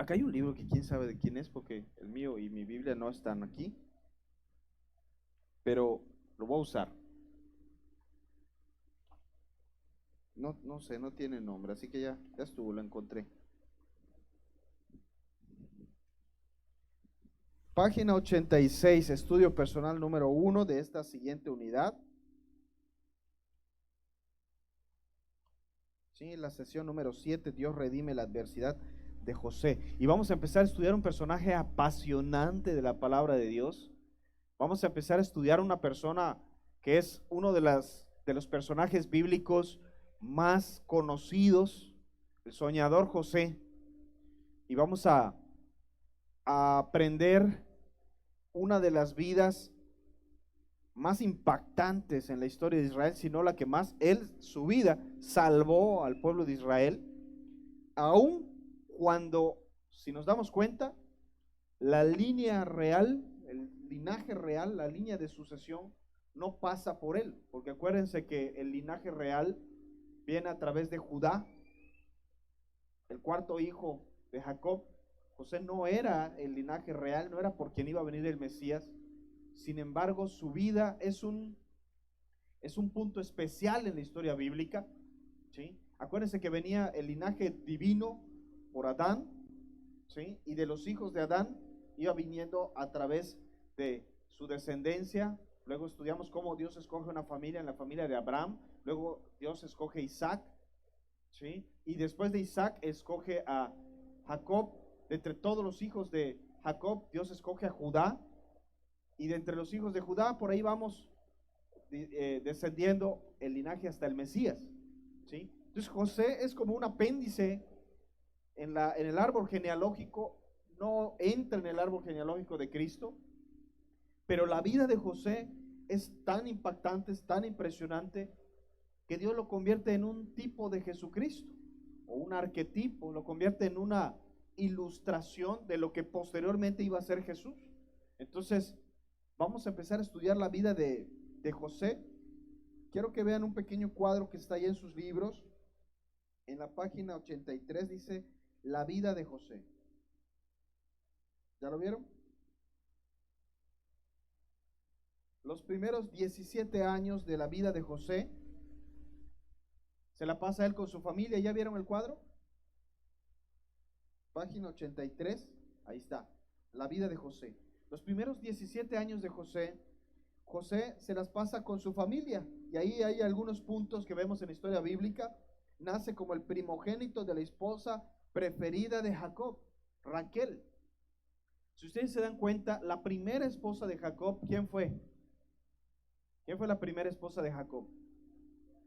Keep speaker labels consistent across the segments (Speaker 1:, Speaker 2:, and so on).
Speaker 1: Acá hay un libro que quién sabe de quién es, porque el mío y mi Biblia no están aquí, pero lo voy a usar. No, no sé, no tiene nombre, así que ya estuvo, lo encontré. Página 86, estudio personal número 1 de esta siguiente unidad. Sí, la sesión número 7, Dios redime la adversidad de José. Y vamos a empezar a estudiar un personaje apasionante de la palabra de Dios. Vamos a empezar a estudiar una persona que es uno de los personajes bíblicos más conocidos, el soñador José. Y vamos a aprender una de las vidas más impactantes en la historia de Israel, sino la que más, su vida salvó al pueblo de Israel, aun cuando, si nos damos cuenta, la línea real, el linaje real, la línea de sucesión, no pasa por él, porque acuérdense que el linaje real viene a través de Judá, el cuarto hijo de Jacob. José no era el linaje real, no era por quien iba a venir el Mesías. Sin embargo, su vida es un punto especial en la historia bíblica, ¿sí? Acuérdense que venía el linaje divino por Adán, ¿sí? Y de los hijos de Adán iba viniendo a través de su descendencia. Luego estudiamos cómo Dios escoge una familia en la familia de Abraham. Luego Dios escoge a Isaac, ¿sí? Y después de Isaac escoge a Jacob. De entre todos los hijos de Jacob, Dios escoge a Judá. Y de entre los hijos de Judá, por ahí vamos descendiendo el linaje hasta el Mesías, ¿sí? Entonces José es como un apéndice en el árbol genealógico, no entra en el árbol genealógico de Cristo, pero la vida de José es tan impactante, es tan impresionante, que Dios lo convierte en un tipo de Jesucristo, o un arquetipo, lo convierte en una ilustración de lo que posteriormente iba a ser Jesús. Entonces, vamos a empezar a estudiar la vida de José. Quiero que vean un pequeño cuadro que está ahí en sus libros. En la página 83 dice la vida de José. ¿Ya lo vieron? Los primeros 17 años de la vida de José se la pasa él con su familia. ¿Ya vieron el cuadro? Página 83, ahí está, la vida de José. Los primeros 17 años de José, José se las pasa con su familia. Y ahí hay algunos puntos que vemos en la historia bíblica. Nace como el primogénito de la esposa preferida de Jacob, Raquel. Si ustedes se dan cuenta, la primera esposa de Jacob, ¿quién fue? ¿Quién fue la primera esposa de Jacob?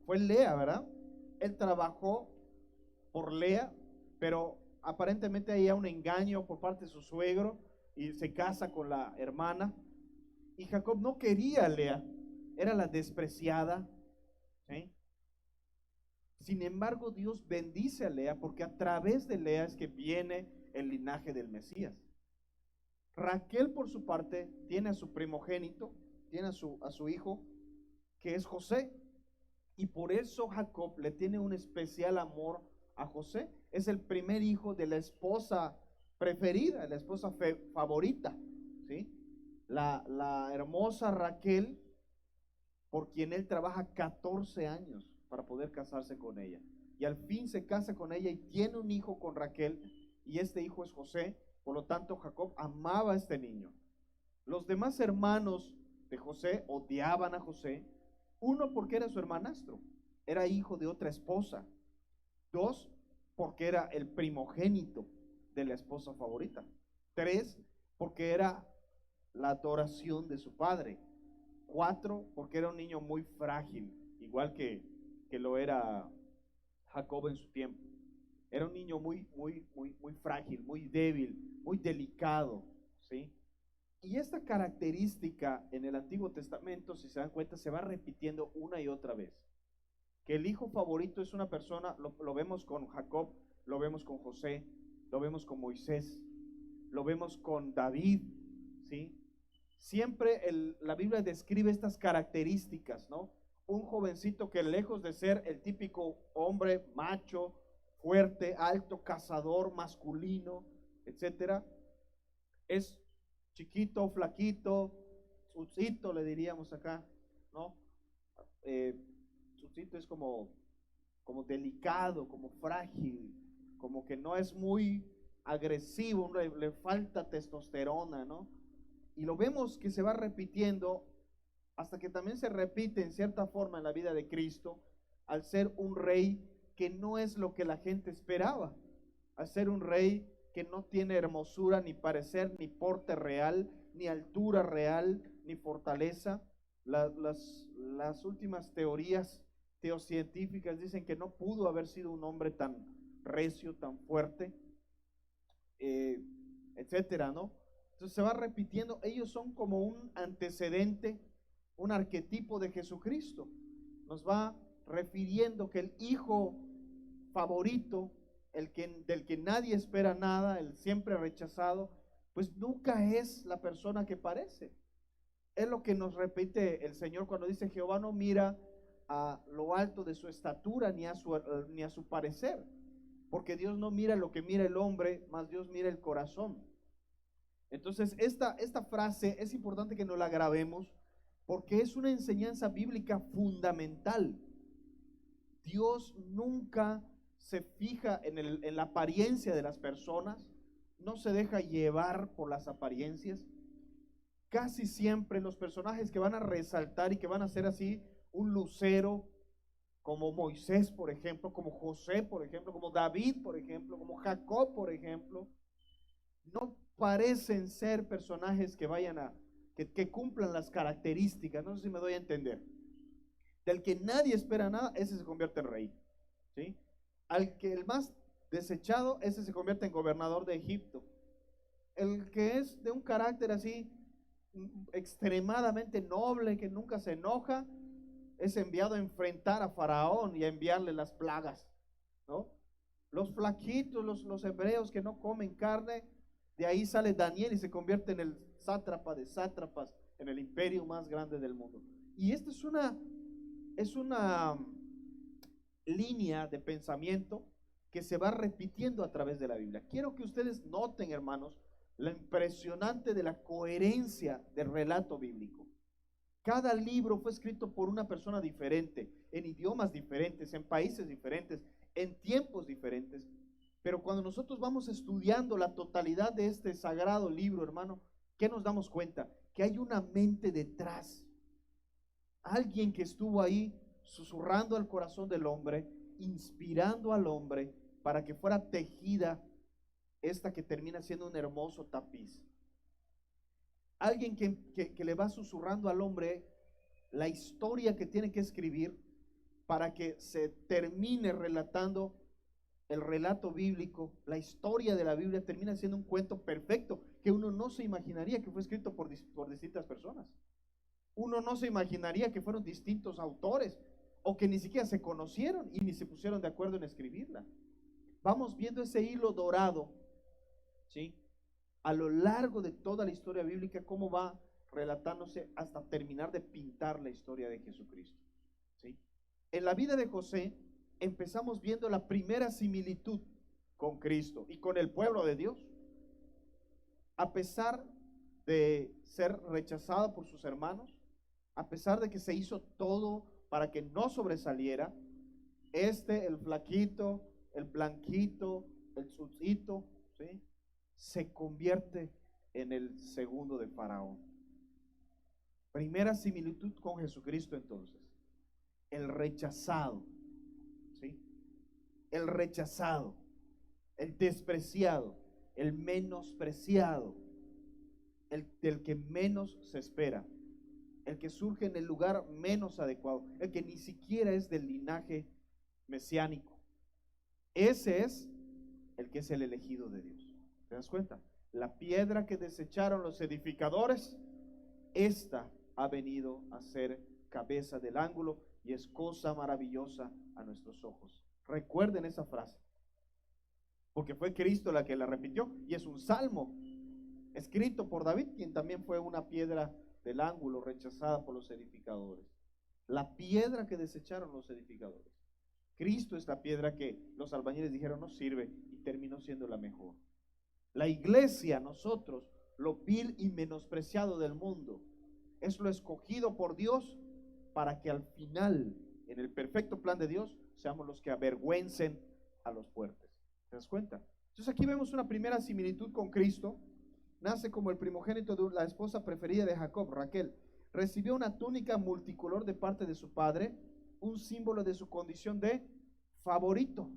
Speaker 1: Fue Lea, ¿verdad? Él trabajó por Lea, pero aparentemente había un engaño por parte de su suegro y se casa con la hermana. Y Jacob no quería a Lea, era la despreciada, ¿sí? Sin embargo, Dios bendice a Lea porque a través de Lea es que viene el linaje del Mesías. Raquel, por su parte, tiene a su primogénito, tiene a su hijo, que es José. Y por eso Jacob le tiene un especial amor a José. Es el primer hijo de la esposa preferida, la esposa favorita, ¿sí? La hermosa Raquel, por quien él trabaja 14 años para poder casarse con ella. Y al fin se casa con ella y tiene un hijo con Raquel, y este hijo es José. Por lo tanto, Jacob amaba a este niño. Los demás hermanos de José odiaban a José. Uno, porque era su hermanastro, era hijo de otra esposa. Dos, porque era el primogénito de la esposa favorita. Tres, porque era la adoración de su padre. Cuatro, porque era un niño muy frágil, igual que lo era Jacob en su tiempo. Era un niño muy frágil, muy débil, muy delicado, ¿sí? Y esta característica en el Antiguo Testamento, si se dan cuenta, se va repitiendo una y otra vez. Que el hijo favorito es una persona, lo vemos con Jacob, lo vemos con José, lo vemos con Moisés, lo vemos con David, ¿sí? Siempre la Biblia describe estas características, ¿no? Un jovencito que lejos de ser el típico hombre macho, fuerte, alto, cazador, masculino, etcétera. Es chiquito, flaquito, tzutzito le diríamos acá, ¿no? Tzutzito es como delicado, como frágil, como que no es muy agresivo, le falta testosterona, ¿no? Y lo vemos que se va repitiendo hasta que también se repite en cierta forma en la vida de Cristo, al ser un rey que no es lo que la gente esperaba, al ser un rey que no tiene hermosura, ni parecer, ni porte real, ni altura real, ni fortaleza. Las últimas teorías teocientíficas dicen que no pudo haber sido un hombre tan recio, tan fuerte, etcétera, ¿no? Entonces se va repitiendo, ellos son como un antecedente, un arquetipo de Jesucristo. Nos va refiriendo que el hijo favorito, del que nadie espera nada, el siempre rechazado, pues nunca es la persona que parece. Es lo que nos repite el Señor cuando dice: Jehová no mira a lo alto de su estatura ni a su parecer, porque Dios no mira lo que mira el hombre, más Dios mira el corazón. Entonces esta frase es importante que nos la grabemos, porque es una enseñanza bíblica fundamental. Dios nunca se fija en la apariencia de las personas, no se deja llevar por las apariencias. Casi siempre los personajes que van a resaltar y que van a ser así un lucero, como Moisés, por ejemplo, como José, por ejemplo, como David, por ejemplo, como Jacob, por ejemplo, no parecen ser personajes que que cumplan las características. No sé si me doy a entender. Del que nadie espera nada, ese se convierte en rey, ¿sí? Al que el más desechado, ese se convierte en gobernador de Egipto. El que es de un carácter así extremadamente noble, que nunca se enoja, es enviado a enfrentar a Faraón y a enviarle las plagas, ¿no? Los flaquitos, los hebreos que no comen carne, de ahí sale Daniel y se convierte en el sátrapa de sátrapas, en el imperio más grande del mundo. Y esta es una línea de pensamiento que se va repitiendo a través de la Biblia. Quiero que ustedes noten, hermanos, lo impresionante de la coherencia del relato bíblico. Cada libro fue escrito por una persona diferente, en idiomas diferentes, en países diferentes, en tiempos diferentes. Pero cuando nosotros vamos estudiando la totalidad de este sagrado libro, hermano, ¿qué nos damos cuenta? Que hay una mente detrás. Alguien que estuvo ahí susurrando al corazón del hombre, inspirando al hombre para que fuera tejida esta que termina siendo un hermoso tapiz. Alguien que le va susurrando al hombre la historia que tiene que escribir para que se termine relatando el relato bíblico. La historia de la Biblia termina siendo un cuento perfecto que uno no se imaginaría que fue escrito por distintas personas. Uno no se imaginaría que fueron distintos autores o que ni siquiera se conocieron y ni se pusieron de acuerdo en escribirla. Vamos viendo ese hilo dorado, ¿sí?, a lo largo de toda la historia bíblica, cómo va relatándose hasta terminar de pintar la historia de Jesucristo, ¿sí? En la vida de José empezamos viendo la primera similitud con Cristo y con el pueblo de Dios. A pesar de ser rechazado por sus hermanos, a pesar de que se hizo todo para que no sobresaliera, el flaquito, el blanquito, el tzutzito, ¿sí?, se convierte en el segundo de Faraón. Primera similitud con Jesucristo entonces. El rechazado, ¿sí? El rechazado, el despreciado, el menospreciado, el del que menos se espera, el que surge en el lugar menos adecuado, el que ni siquiera es del linaje mesiánico. Ese es el que es el elegido de Dios. ¿Te das cuenta? La piedra que desecharon los edificadores, esta ha venido a ser cabeza del ángulo y es cosa maravillosa a nuestros ojos. Recuerden esa frase, porque fue Cristo la que la repitió y es un salmo escrito por David, quien también fue una piedra del ángulo rechazada por los edificadores. La piedra que desecharon los edificadores. Cristo es la piedra que los albañiles dijeron no sirve y terminó siendo la mejor. La iglesia, nosotros, lo vil y menospreciado del mundo, es lo escogido por Dios para que al final, en el perfecto plan de Dios, seamos los que avergüencen a los fuertes. ¿Te das cuenta? Entonces aquí vemos una primera similitud con Cristo. Nace como el primogénito de la esposa preferida de Jacob, Raquel. Recibió una túnica multicolor de parte de su padre, un símbolo de su condición de favorito.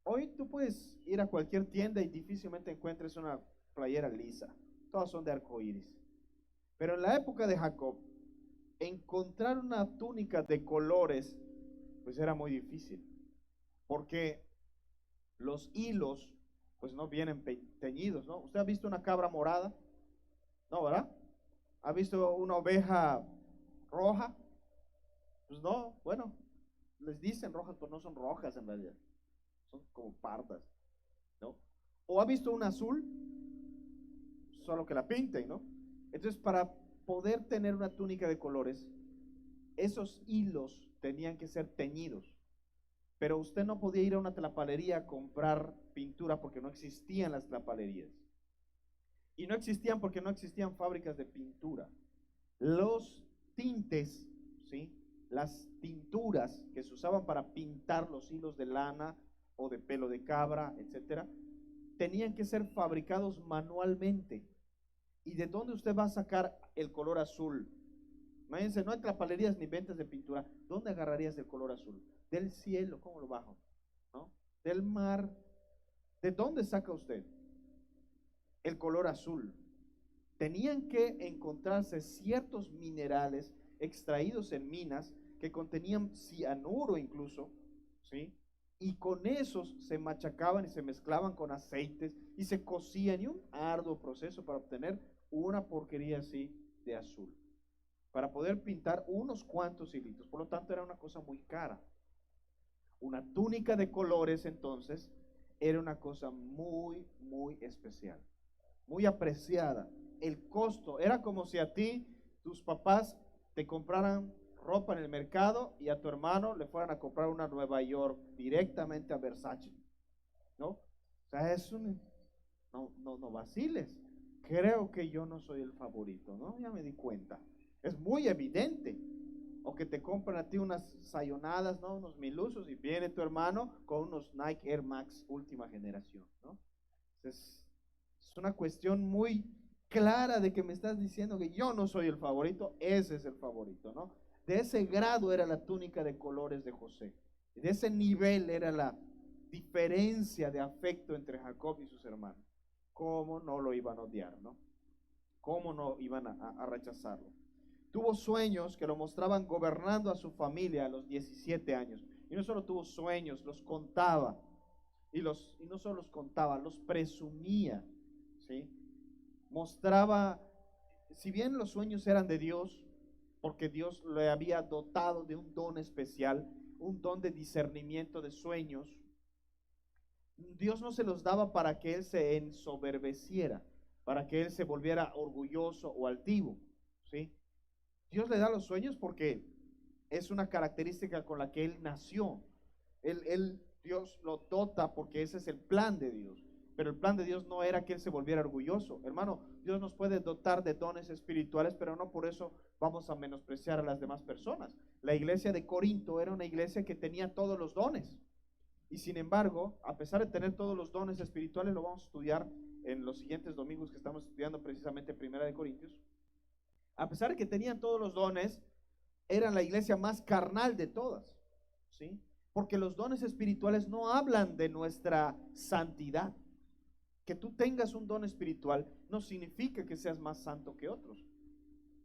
Speaker 1: Hoy tú puedes ir a cualquier tienda y difícilmente encuentres una playera lisa. Todas son de arcoíris. Pero en la época de Jacob, encontrar una túnica de colores, pues era muy difícil. Porque los hilos, pues no vienen teñidos, ¿no? ¿Usted ha visto una cabra morada? No, ¿verdad? ¿Ha visto una oveja roja? Pues no, bueno, les dicen rojas, pero no son rojas en realidad. Son como pardas, ¿no? ¿O ha visto un azul? Solo que la pinten, ¿no? Entonces, para poder tener una túnica de colores, esos hilos tenían que ser teñidos. Pero usted no podía ir a una tlapalería a comprar pintura porque no existían las tlapalerías. Y no existían porque no existían fábricas de pintura. Los tintes, ¿sí?, las tinturas que se usaban para pintar los hilos de lana o de pelo de cabra, etcétera, tenían que ser fabricados manualmente. ¿Y de dónde usted va a sacar el color azul? Imagínense, no hay tlapalerías ni ventas de pintura. ¿Dónde agarrarías el color azul? Del cielo, ¿cómo lo bajo? ¿No? Del mar. ¿De dónde saca usted el color azul? Tenían que encontrarse ciertos minerales extraídos en minas que contenían cianuro incluso, ¿sí? Y con esos se machacaban y se mezclaban con aceites y se cocían, y un arduo proceso para obtener una porquería así de azul, para poder pintar unos cuantos hilitos. Por lo tanto, era una cosa muy cara. Una túnica de colores, entonces, era una cosa muy, muy especial, muy apreciada. El costo era como si a ti, tus papás, te compraran ropa en el mercado y a tu hermano le fueran a comprar una Nueva York directamente a Versace, ¿no? O sea, no vaciles. Creo que yo no soy el favorito, ¿no? Ya me di cuenta. Es muy evidente. O que te compran a ti unas sayonadas, ¿no? Unos milusos, y viene tu hermano con unos Nike Air Max última generación, ¿no? Es una cuestión muy clara de que me estás diciendo que yo no soy el favorito, ese es el favorito, ¿no? De ese grado era la túnica de colores de José. De ese nivel era la diferencia de afecto entre Jacob y sus hermanos. ¿Cómo no lo iban a odiar, no? ¿Cómo no iban a rechazarlo? Tuvo sueños que lo mostraban gobernando a su familia a los 17 años. Y no solo tuvo sueños, los contaba. Y no solo los contaba, los presumía, ¿sí? Mostraba, si bien los sueños eran de Dios, porque Dios le había dotado de un don especial, un don de discernimiento de sueños, Dios no se los daba para que él se ensoberbeciera, para que él se volviera orgulloso o altivo, ¿sí? Dios le da los sueños porque es una característica con la que él nació. Dios lo dota porque ese es el plan de Dios. Pero el plan de Dios no era que él se volviera orgulloso. Hermano, Dios nos puede dotar de dones espirituales, pero no por eso vamos a menospreciar a las demás personas. La iglesia de Corinto era una iglesia que tenía todos los dones. Y sin embargo, a pesar de tener todos los dones espirituales, lo vamos a estudiar en los siguientes domingos que estamos estudiando precisamente Primera de Corintios. A pesar de que tenían todos los dones, eran la iglesia más carnal de todas, ¿sí? Porque los dones espirituales no hablan de nuestra santidad. Que tú tengas un don espiritual no significa que seas más santo que otros.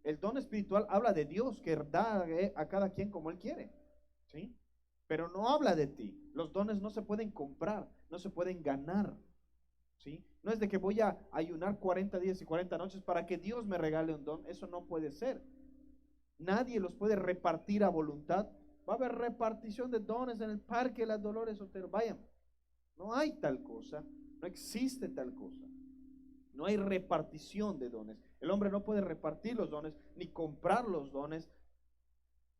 Speaker 1: El don espiritual habla de Dios, que da a cada quien como Él quiere, ¿sí? Pero no habla de ti. Los dones no se pueden comprar, no se pueden ganar, ¿sí? No es de que voy a ayunar 40 días y 40 noches para que Dios me regale un don. Eso no puede ser. Nadie los puede repartir a voluntad. Va a haber repartición de dones en el Parque de las Dolores Otero. Vayan, no hay tal cosa, no existe tal cosa. No hay repartición de dones. El hombre no puede repartir los dones ni comprar los dones.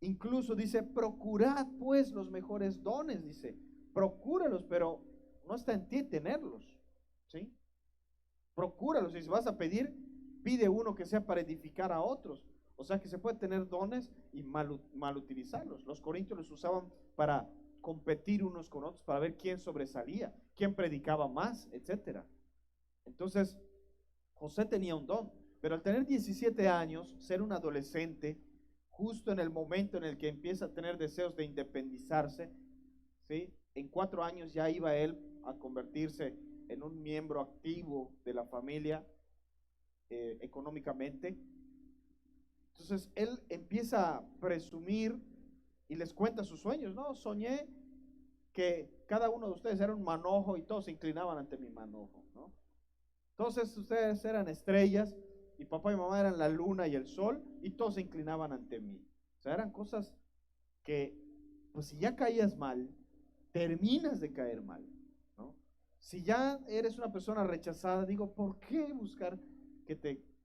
Speaker 1: Incluso dice, procurad pues los mejores dones, dice, procúralos, pero no está en ti tenerlos, procúralos. Y si vas a pedir, pide uno que sea para edificar a otros. O sea que se puede tener dones y mal utilizarlos. Los corintios los usaban para competir unos con otros, para ver quién sobresalía, quién predicaba más, etcétera. Entonces, José tenía un don, pero al tener 17 años, ser un adolescente, justo en el momento en el que empieza a tener deseos de independizarse, ¿sí? En 4 años ya iba él a convertirse en un miembro activo de la familia económicamente. Entonces él empieza a presumir y les cuenta sus sueños. No, soñé que cada uno de ustedes era un manojo y todos se inclinaban ante mi manojo, ¿no? Entonces ustedes eran estrellas y papá y mamá eran la luna y el sol y todos se inclinaban ante mí. O sea, eran cosas que, pues si ya caías mal, terminas de caer mal, ¿no? Si ya eres una persona rechazada, digo, ¿por qué buscar que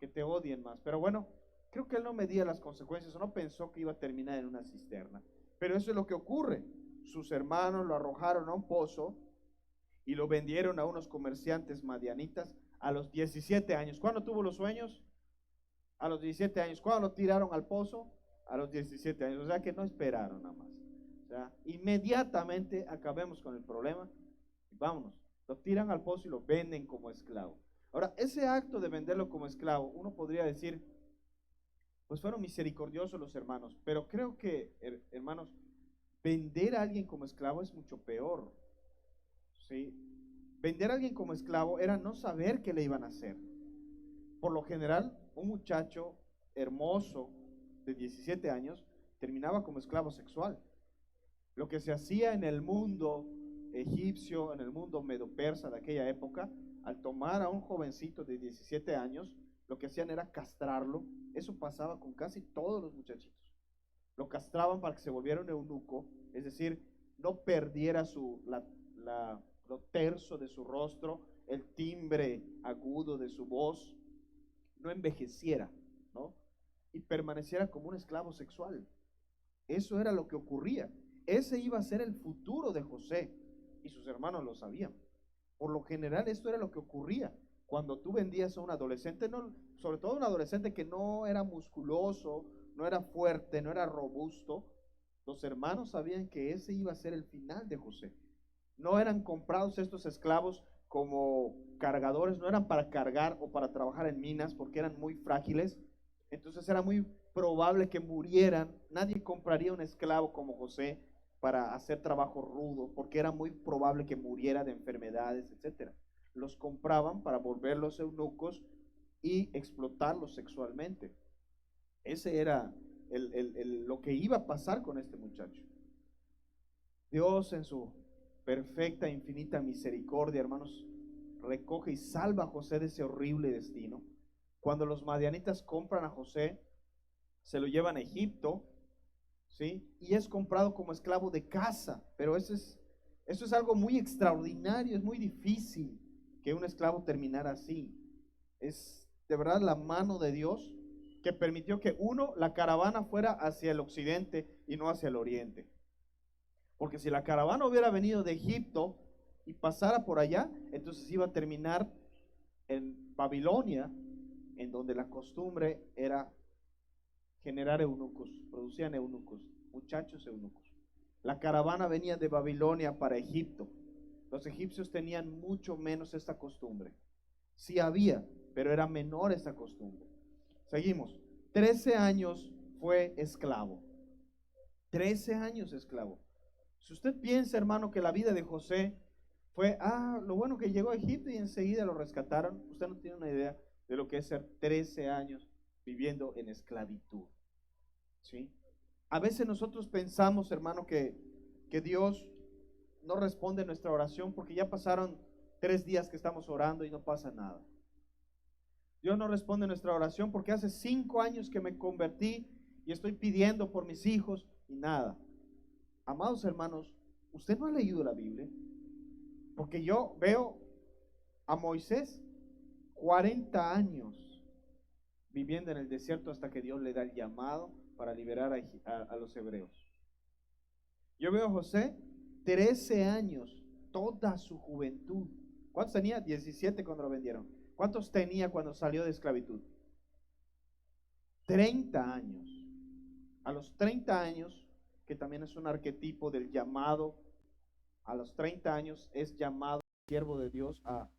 Speaker 1: te odien más? Pero bueno, creo que él no medía las consecuencias o no pensó que iba a terminar en una cisterna. Pero eso es lo que ocurre. Sus hermanos lo arrojaron a un pozo y lo vendieron a unos comerciantes madianitas a los 17 años. ¿Cuándo tuvo los sueños? A los 17 años. ¿Cuándo lo tiraron al pozo? A los 17 años. O sea que no esperaron nada más. O sea, inmediatamente acabemos con el problema y vámonos. Lo tiran al pozo y lo venden como esclavo. Ahora, ese acto de venderlo como esclavo, uno podría decir, pues fueron misericordiosos los hermanos, pero creo que, hermanos, vender a alguien como esclavo es mucho peor, ¿sí? Vender a alguien como esclavo era no saber qué le iban a hacer. Por lo general, un muchacho hermoso de 17 años terminaba como esclavo sexual. Lo que se hacía en el mundo egipcio, en el mundo medo-persa de aquella época, al tomar a un jovencito de 17 años, lo que hacían era castrarlo. Eso pasaba con casi todos los muchachitos. Lo castraban para que se volviera un eunuco, es decir, no perdiera lo terso de su rostro, el timbre agudo de su voz, no envejeciera, ¿no? Y permaneciera como un esclavo sexual. Eso era lo que ocurría. Ese iba a ser el futuro de José y sus hermanos lo sabían. Por lo general, esto era lo que ocurría. Cuando tú vendías a un adolescente, no, sobre todo un adolescente que no era musculoso, no era fuerte, no era robusto, los hermanos sabían que ese iba a ser el final de José. No eran comprados estos esclavos como cargadores, no eran para cargar o para trabajar en minas porque eran muy frágiles. Entonces era muy probable que murieran. Nadie compraría un esclavo como José para hacer trabajo rudo porque era muy probable que muriera de enfermedades, etcétera. Los compraban para volverlos eunucos y explotarlos sexualmente. Ese era lo que iba a pasar con este muchacho. Dios en su perfecta, infinita misericordia, hermanos, recoge y salva a José de ese horrible destino. Cuando los madianitas compran a José, se lo llevan a Egipto, ¿sí? Y es comprado como esclavo de casa. Pero eso es algo muy extraordinario, es muy difícil que un esclavo terminara así. Es de verdad la mano de Dios que permitió que la caravana fuera hacia el occidente y no hacia el oriente. Porque si la caravana hubiera venido de Egipto y pasara por allá, entonces iba a terminar en Babilonia, en donde la costumbre era generar eunucos, producían eunucos, muchachos eunucos. La caravana venía de Babilonia para Egipto. Los egipcios tenían mucho menos esta costumbre. Sí había, pero era menor esta costumbre. Seguimos. 13 años fue esclavo. 13 años esclavo. Si usted piensa, hermano, que la vida de José fue, lo bueno que llegó a Egipto y enseguida lo rescataron, usted no tiene una idea de lo que es ser 13 años viviendo en esclavitud. ¿Sí? A veces nosotros pensamos, hermano, que Dios no responde nuestra oración porque ya pasaron 3 días que estamos orando y no pasa nada. Dios no responde nuestra oración porque hace 5 años que me convertí y estoy pidiendo por mis hijos y nada. Amados hermanos, ¿usted no ha leído la Biblia? Porque yo veo a Moisés 40 años viviendo en el desierto hasta que Dios le da el llamado para liberar a los hebreos. Yo veo a José 13 años, toda su juventud. ¿Cuántos tenía? 17 cuando lo vendieron. ¿Cuántos tenía cuando salió de esclavitud? 30 años. A los 30 años, que también es un arquetipo del llamado, a los 30 años es llamado siervo de Dios a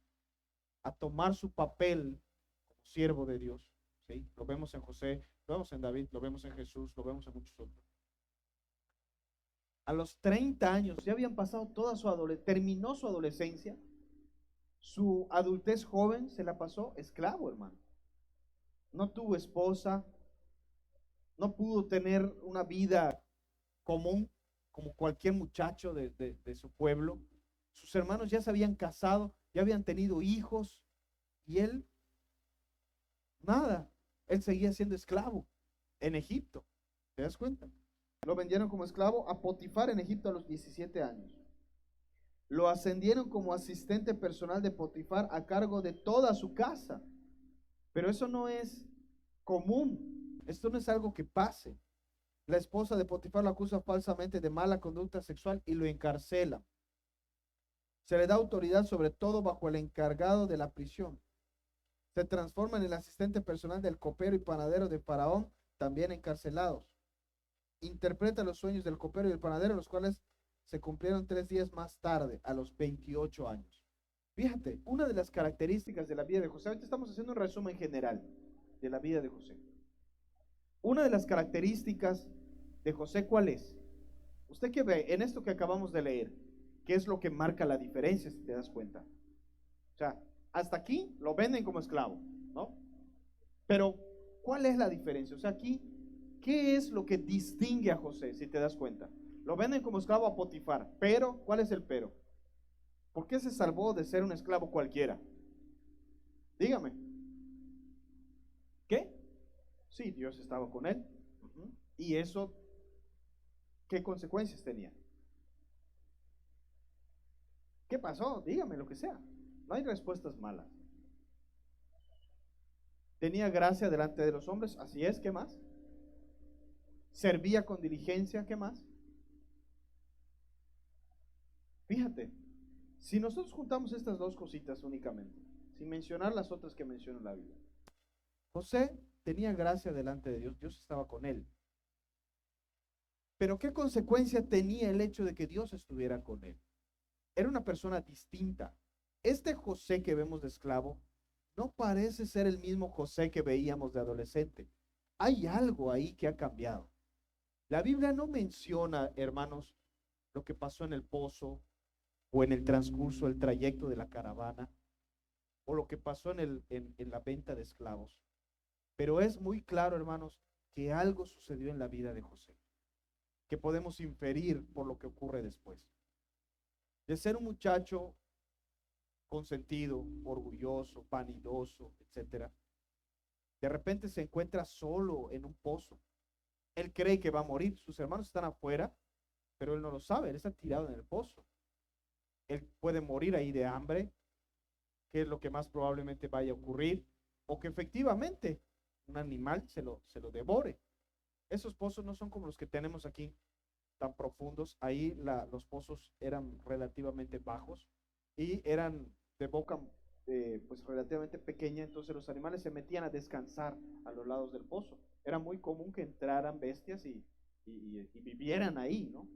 Speaker 1: tomar su papel como siervo de Dios. ¿Sí? Lo vemos en José, lo vemos en David, lo vemos en Jesús, lo vemos en muchos otros. A los 30 años ya habían pasado toda su adolescencia, terminó su adolescencia, su adultez joven se la pasó esclavo, hermano. No tuvo esposa, no pudo tener una vida común como cualquier muchacho de su pueblo. Sus hermanos ya se habían casado, ya habían tenido hijos, y él, nada, él seguía siendo esclavo en Egipto. ¿Te das cuenta? Lo vendieron como esclavo a Potifar en Egipto a los 17 años. Lo ascendieron como asistente personal de Potifar a cargo de toda su casa. Pero eso no es común. Esto no es algo que pase. La esposa de Potifar lo acusa falsamente de mala conducta sexual y lo encarcela. Se le da autoridad sobre todo bajo el encargado de la prisión. Se transforma en el asistente personal del copero y panadero de Faraón, también encarcelados. Interpreta los sueños del copero y el panadero, los cuales se cumplieron 3 días más tarde, a los 28 años. Fíjate, una de las características de la vida de José, ahorita estamos haciendo un resumen general de la vida de José. Una de las características de José, ¿cuál es? Usted que ve en esto que acabamos de leer, ¿qué es lo que marca la diferencia, si te das cuenta? O sea, hasta aquí lo venden como esclavo, ¿no? Pero, ¿cuál es la diferencia? O sea, aquí, ¿qué es lo que distingue a José, si te das cuenta? Lo venden como esclavo a Potifar, pero, ¿cuál es el pero? ¿Por qué se salvó de ser un esclavo cualquiera? Dígame. ¿Qué? Sí, Dios estaba con él. ¿Y eso qué consecuencias tenía? ¿Qué pasó? Dígame lo que sea. No hay respuestas malas. Tenía gracia delante de los hombres, así es, ¿qué más? Servía con diligencia, ¿qué más? Fíjate, si nosotros juntamos estas dos cositas únicamente, sin mencionar las otras que menciona la Biblia, José tenía gracia delante de Dios, Dios estaba con él. Pero ¿qué consecuencia tenía el hecho de que Dios estuviera con él? Era una persona distinta. Este José que vemos de esclavo no parece ser el mismo José que veíamos de adolescente. Hay algo ahí que ha cambiado. La Biblia no menciona, hermanos, lo que pasó en el pozo o en el transcurso del trayecto de la caravana o lo que pasó en la venta de esclavos. Pero es muy claro, hermanos, que algo sucedió en la vida de José, que podemos inferir por lo que ocurre después. De ser un muchacho consentido, orgulloso, vanidoso, etcétera, de repente se encuentra solo en un pozo. Él cree que va a morir, sus hermanos están afuera, pero él no lo sabe, él está tirado en el pozo. Él puede morir ahí de hambre, que es lo que más probablemente vaya a ocurrir, o que efectivamente un animal se lo devore. Esos pozos no son como los que tenemos aquí, tan profundos. Ahí los pozos eran relativamente bajos y eran de boca pues relativamente pequeña, entonces los animales se metían a descansar a los lados del pozo. Era muy común que entraran bestias y vivieran ahí, ¿no?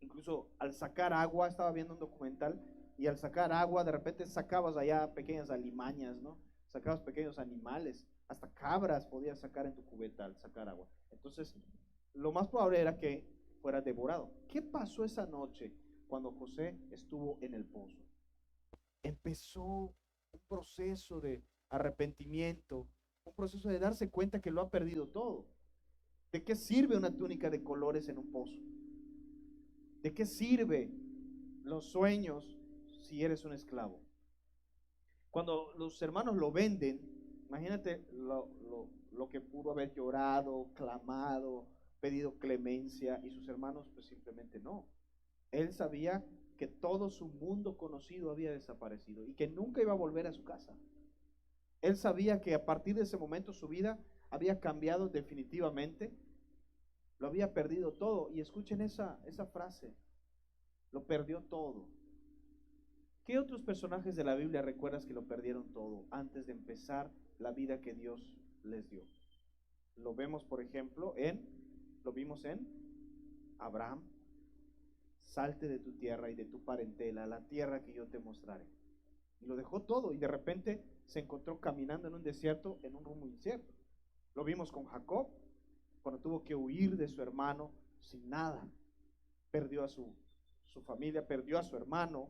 Speaker 1: Incluso al sacar agua, estaba viendo un documental, y al sacar agua de repente sacabas allá pequeñas alimañas, ¿no? Sacabas pequeños animales, hasta cabras podías sacar en tu cubeta al sacar agua. Entonces, lo más probable era que fuera devorado. ¿Qué pasó esa noche cuando José estuvo en el pozo? Empezó un proceso de arrepentimiento, un proceso de darse cuenta que lo ha perdido todo. ¿De qué sirve una túnica de colores en un pozo? ¿De qué sirve los sueños si eres un esclavo? Cuando los hermanos lo venden, imagínate lo que pudo haber llorado, clamado, pedido clemencia, y sus hermanos pues simplemente no. Él sabía que todo su mundo conocido había desaparecido y que nunca iba a volver a su casa. Él sabía que a partir de ese momento su vida había cambiado definitivamente, lo había perdido todo. Y escuchen esa frase, lo perdió todo. ¿Qué otros personajes de la Biblia recuerdas que lo perdieron todo antes de empezar la vida que Dios les dio? Lo vemos, por ejemplo, lo vimos en Abraham. Salte de tu tierra y de tu parentela a la tierra que yo te mostraré. Y lo dejó todo y de repente se encontró caminando en un desierto en un rumbo incierto. Lo vimos con Jacob, cuando tuvo que huir de su hermano sin nada. Perdió a su familia, perdió a su hermano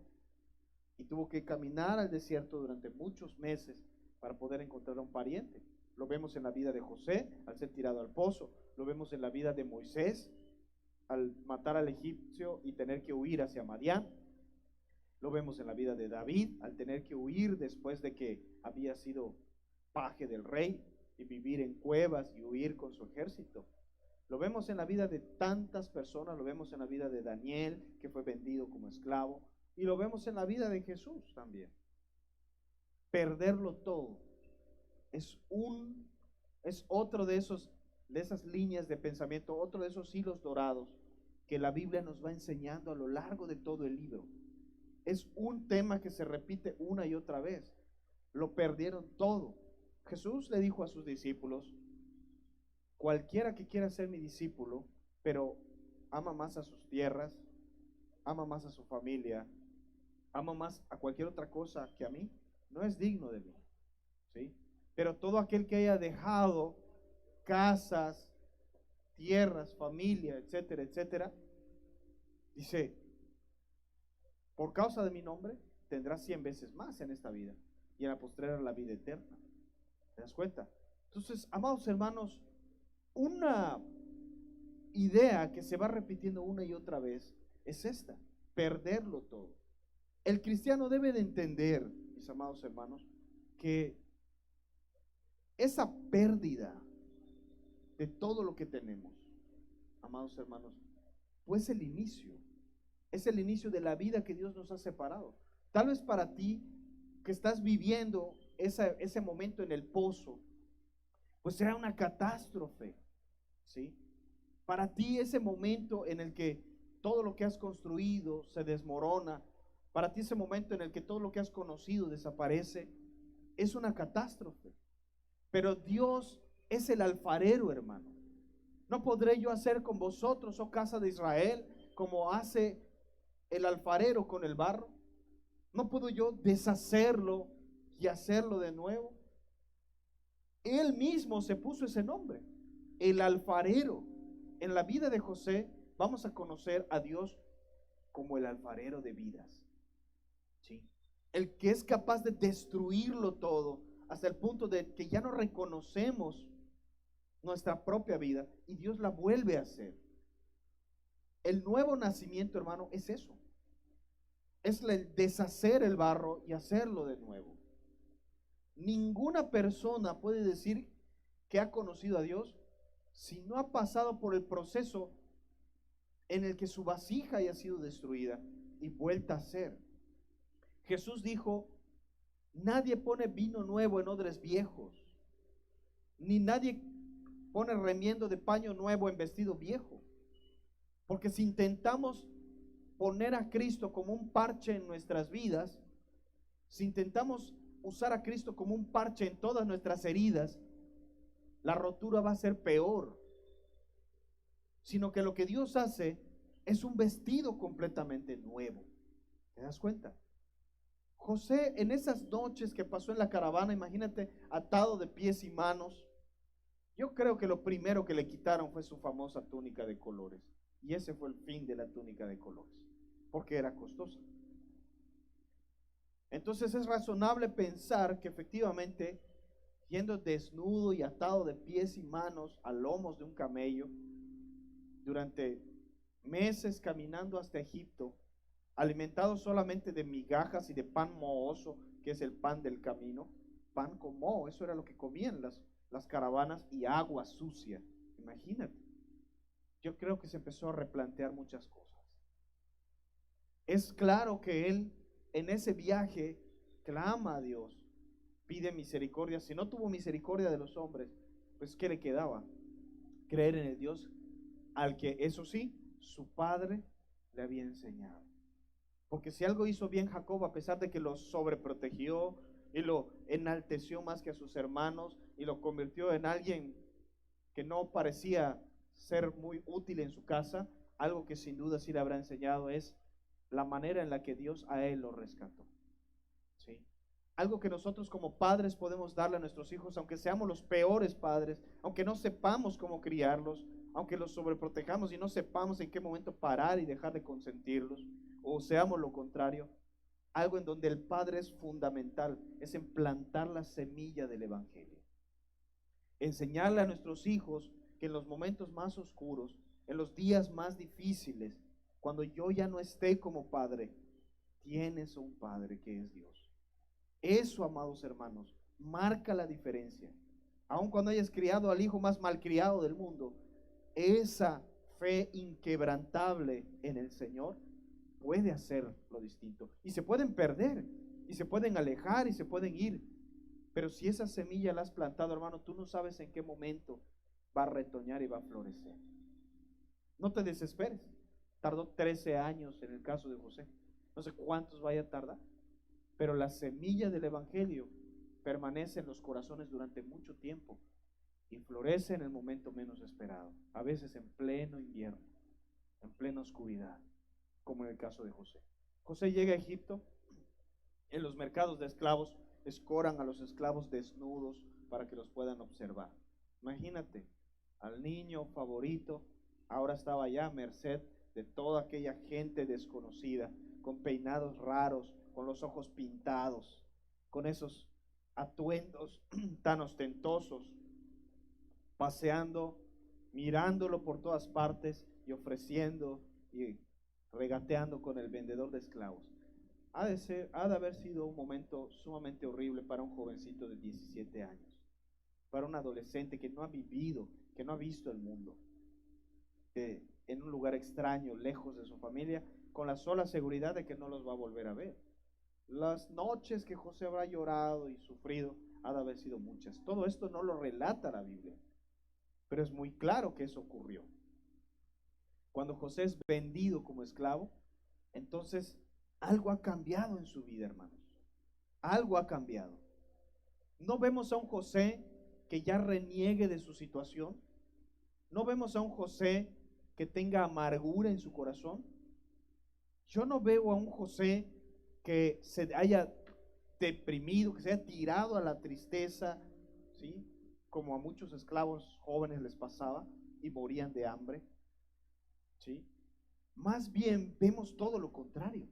Speaker 1: y tuvo que caminar al desierto durante muchos meses para poder encontrar a un pariente. Lo vemos en la vida de José al ser tirado al pozo. Lo vemos en la vida de Moisés al matar al egipcio y tener que huir hacia Madián. Lo vemos en la vida de David al tener que huir después de que había sido paje del rey y vivir en cuevas y huir con su ejército. Lo vemos en la vida de tantas personas, lo vemos en la vida de Daniel, que fue vendido como esclavo, y lo vemos en la vida de Jesús también. Perderlo todo es otro de esas líneas de pensamiento, otro de esos hilos dorados que la Biblia nos va enseñando a lo largo de todo el libro. Es un tema que se repite una y otra vez. Lo perdieron todo. Jesús le dijo a sus discípulos: cualquiera que quiera ser mi discípulo, pero ama más a sus tierras, ama más a su familia, ama más a cualquier otra cosa que a mí, no es digno de mí, ¿sí? Pero todo aquel que haya dejado casas, tierras, familia, etcétera, etcétera, dice, por causa de mi nombre, tendrá 100 veces más en esta vida y en la postrera la vida eterna. ¿Te das cuenta? Entonces, amados hermanos, una idea que se va repitiendo una y otra vez es esta: perderlo todo. El cristiano debe de entender, mis amados hermanos, que esa pérdida de todo lo que tenemos, amados hermanos, pues es el inicio de la vida que Dios nos ha separado. Tal vez para ti que estás viviendo ese momento en el pozo, pues será una catástrofe, ¿sí? Para ti ese momento en el que todo lo que has construido se desmorona, para ti ese momento en el que todo lo que has conocido desaparece, es una catástrofe. Pero Dios es el alfarero, hermano. ¿No podré yo hacer con vosotros, oh casa de Israel, como hace el alfarero con el barro? ¿No puedo yo deshacerlo y hacerlo de nuevo? Él mismo se puso ese nombre, el alfarero. En la vida de José vamos a conocer a Dios como el alfarero de vidas, ¿sí? El que es capaz de destruirlo todo hasta el punto de que ya no reconocemos nuestra propia vida y Dios la vuelve a hacer. El nuevo nacimiento, hermano, es eso. Es el deshacer el barro y hacerlo de nuevo. Ninguna persona puede decir que ha conocido a Dios si no ha pasado por el proceso en el que su vasija haya sido destruida y vuelta a ser. Jesús dijo: nadie pone vino nuevo en odres viejos, ni nadie pone remiendo de paño nuevo en vestido viejo. Porque si intentamos poner a Cristo como un parche en nuestras vidas, si intentamos usar a Cristo como un parche en todas nuestras heridas, la rotura va a ser peor. Sino que lo que Dios hace es un vestido completamente nuevo. ¿Te das cuenta? José, en esas noches que pasó en la caravana, imagínate, atado de pies y manos, yo creo que lo primero que le quitaron fue su famosa túnica de colores. Y ese fue el fin de la túnica de colores, porque era costosa. Entonces es razonable pensar que efectivamente, yendo desnudo y atado de pies y manos a lomos de un camello, durante meses caminando hasta Egipto, alimentado solamente de migajas y de pan mohoso, que es el pan del camino, pan con moho, eso era lo que comían las caravanas, y agua sucia. Imagínate. Yo creo que se empezó a replantear muchas cosas. Es claro que él en ese viaje clama a Dios, pide misericordia. Si no tuvo misericordia de los hombres, pues ¿qué le quedaba? Creer en el Dios al que, eso sí, su padre le había enseñado. Porque si algo hizo bien Jacob, a pesar de que lo sobreprotegió y lo enalteció más que a sus hermanos y lo convirtió en alguien que no parecía ser muy útil en su casa, algo que sin duda sí le habrá enseñado es la manera en la que Dios a él lo rescató. ¿Sí? Algo que nosotros como padres podemos darle a nuestros hijos, aunque seamos los peores padres, aunque no sepamos cómo criarlos, aunque los sobreprotejamos y no sepamos en qué momento parar y dejar de consentirlos, o seamos lo contrario, algo en donde el padre es fundamental, es en plantar la semilla del evangelio. Enseñarle a nuestros hijos que en los momentos más oscuros, en los días más difíciles, cuando yo ya no esté como padre, tienes un padre que es Dios. Eso, amados hermanos, marca la diferencia. Aun cuando hayas criado al hijo más malcriado del mundo, esa fe inquebrantable en el Señor puede hacer lo distinto. Y se pueden perder, y se pueden alejar, y se pueden ir. Pero si esa semilla la has plantado, hermano, tú no sabes en qué momento va a retoñar y va a florecer. No te desesperes. Tardó 13 años en el caso de José. No sé cuántos vaya a tardar. Pero la semilla del evangelio permanece en los corazones durante mucho tiempo y florece en el momento menos esperado. A veces en pleno invierno, en plena oscuridad, como en el caso de José. José llega a Egipto. En los mercados de esclavos escoran a los esclavos desnudos para que los puedan observar. Imagínate, al niño favorito ahora estaba ya a merced de toda aquella gente desconocida, con peinados raros, con los ojos pintados, con esos atuendos tan ostentosos, paseando, mirándolo por todas partes y ofreciendo y regateando con el vendedor de esclavos. Ha de haber sido un momento sumamente horrible para un jovencito de 17 años, para un adolescente que no ha vivido, que no ha visto el mundo, en un lugar extraño, lejos de su familia, con la sola seguridad de que no los va a volver a ver. Las noches que José habrá llorado y sufrido ha de haber sido muchas. Todo esto no lo relata la Biblia, pero es muy claro que eso ocurrió. Cuando José es vendido como esclavo, entonces algo ha cambiado en su vida, hermanos. Algo ha cambiado. No vemos a un José que ya reniegue de su situación. No vemos a un José que tenga amargura en su corazón. Yo no veo a un José que se haya deprimido, que se haya tirado a la tristeza, ¿sí? Como a muchos esclavos jóvenes les pasaba y morían de hambre, ¿sí? Más bien vemos todo lo contrario.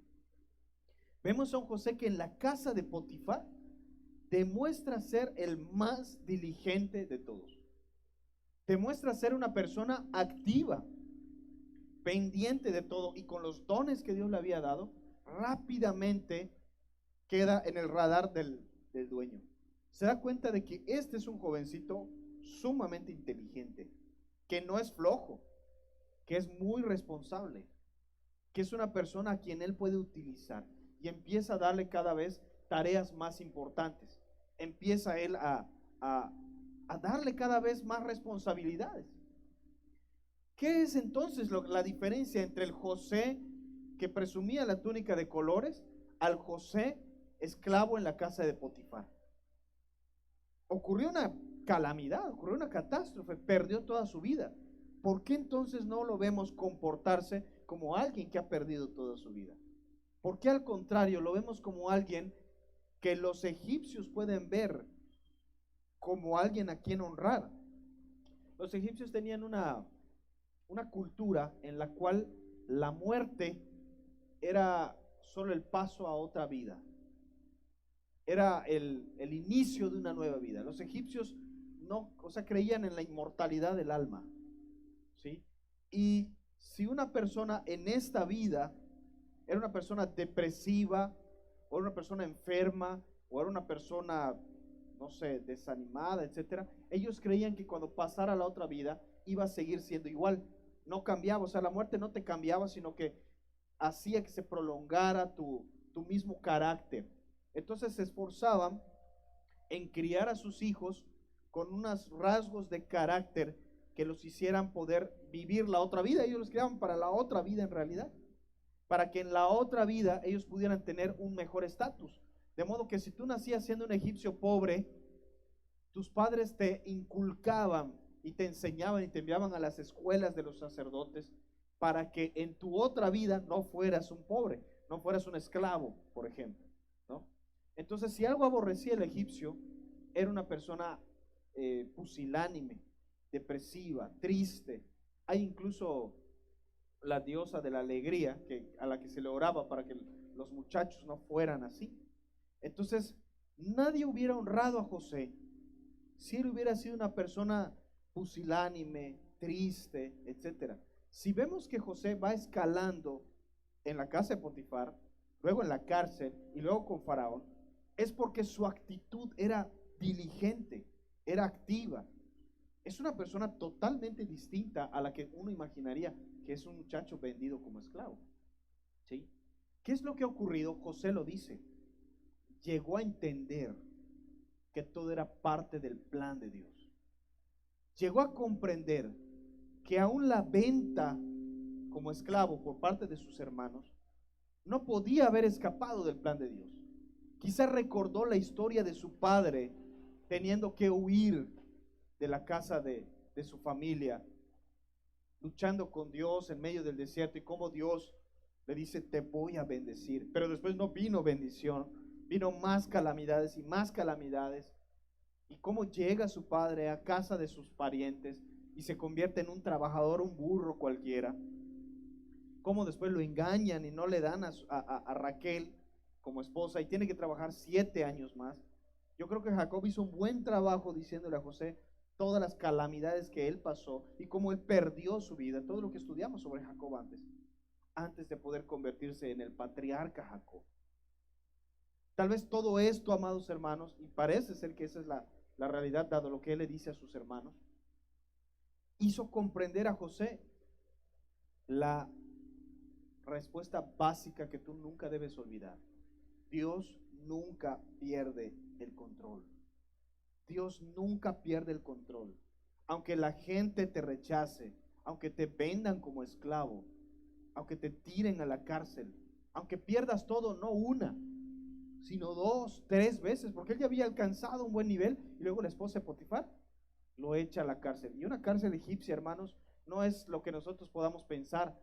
Speaker 1: Vemos a un José que en la casa de Potifar demuestra ser el más diligente de todos. Demuestra ser una persona activa, pendiente de todo, y con los dones que Dios le había dado, rápidamente queda en el radar del dueño. Se da cuenta de que este es un jovencito sumamente inteligente, que no es flojo, que es muy responsable, que es una persona a quien él puede utilizar, y empieza a darle cada vez tareas más importantes. Empieza él a darle cada vez más responsabilidades. ¿Qué es entonces la diferencia entre el José que presumía la túnica de colores al José esclavo en la casa de Potifar? Ocurrió una calamidad, ocurrió una catástrofe, perdió toda su vida. ¿Por qué entonces no lo vemos comportarse como alguien que ha perdido toda su vida? ¿Por qué al contrario lo vemos como alguien que los egipcios pueden ver como alguien a quien honrar? Los egipcios tenían una cultura en la cual la muerte era solo el paso a otra vida, era el inicio de una nueva vida. Los egipcios no, creían en la inmortalidad del alma, ¿sí? Y si una persona en esta vida era una persona depresiva, o era una persona enferma, o era una persona, no sé, desanimada, etcétera, ellos creían que cuando pasara a la otra vida iba a seguir siendo igual. No cambiaba, la muerte no te cambiaba, sino que hacía que se prolongara tu mismo carácter. Entonces se esforzaban en criar a sus hijos con unos rasgos de carácter que los hicieran poder vivir la otra vida. Ellos los criaban para la otra vida en realidad. para que en la otra vida ellos pudieran tener un mejor estatus. De modo que si tú nacías siendo un egipcio pobre, tus padres te inculcaban y te enseñaban y te enviaban a las escuelas de los sacerdotes para que en tu otra vida no fueras un pobre, no fueras un esclavo, por ejemplo, ¿no? Entonces, si algo aborrecía el egipcio, era una persona pusilánime, depresiva, triste. Hay incluso la diosa de la alegría a la que se le oraba para que los muchachos no fueran así. Entonces, nadie hubiera honrado a José si él hubiera sido una persona pusilánime, triste, etcétera. Si vemos que José va escalando en la casa de Potifar, luego en la cárcel y luego con Faraón, es porque su actitud era diligente, era activa. Es una persona totalmente distinta a la que uno imaginaría que es un muchacho vendido como esclavo. ¿Sí? ¿Qué es lo que ha ocurrido? José lo dice. Llegó a entender que todo era parte del plan de Dios. Llegó a comprender que aún la venta como esclavo por parte de sus hermanos no podía haber escapado del plan de Dios. Quizás recordó la historia de su padre teniendo que huir de la casa de su familia, luchando con Dios en medio del desierto, y cómo Dios le dice: te voy a bendecir. Pero después no vino bendición, vino más calamidades y más calamidades. Y cómo llega su padre a casa de sus parientes y se convierte en un trabajador, un burro cualquiera. Cómo después lo engañan y no le dan a Raquel como esposa y tiene que trabajar 7 años más. Yo creo que Jacob hizo un buen trabajo diciéndole a José todas las calamidades que él pasó y cómo él perdió su vida, todo lo que estudiamos sobre Jacob antes de poder convertirse en el patriarca Jacob. Tal vez todo esto, amados hermanos, y parece ser que esa es la realidad dado lo que él le dice a sus hermanos, hizo comprender a José la respuesta básica que tú nunca debes olvidar. Dios nunca pierde el control. Dios nunca pierde el control. Aunque la gente te rechace, aunque te vendan como esclavo, aunque te tiren a la cárcel, aunque pierdas todo, no una, sino 2, 3 veces, porque él ya había alcanzado un buen nivel, y luego la esposa de Potifar lo echa a la cárcel. Y una cárcel egipcia, hermanos, no es lo que nosotros podamos pensar.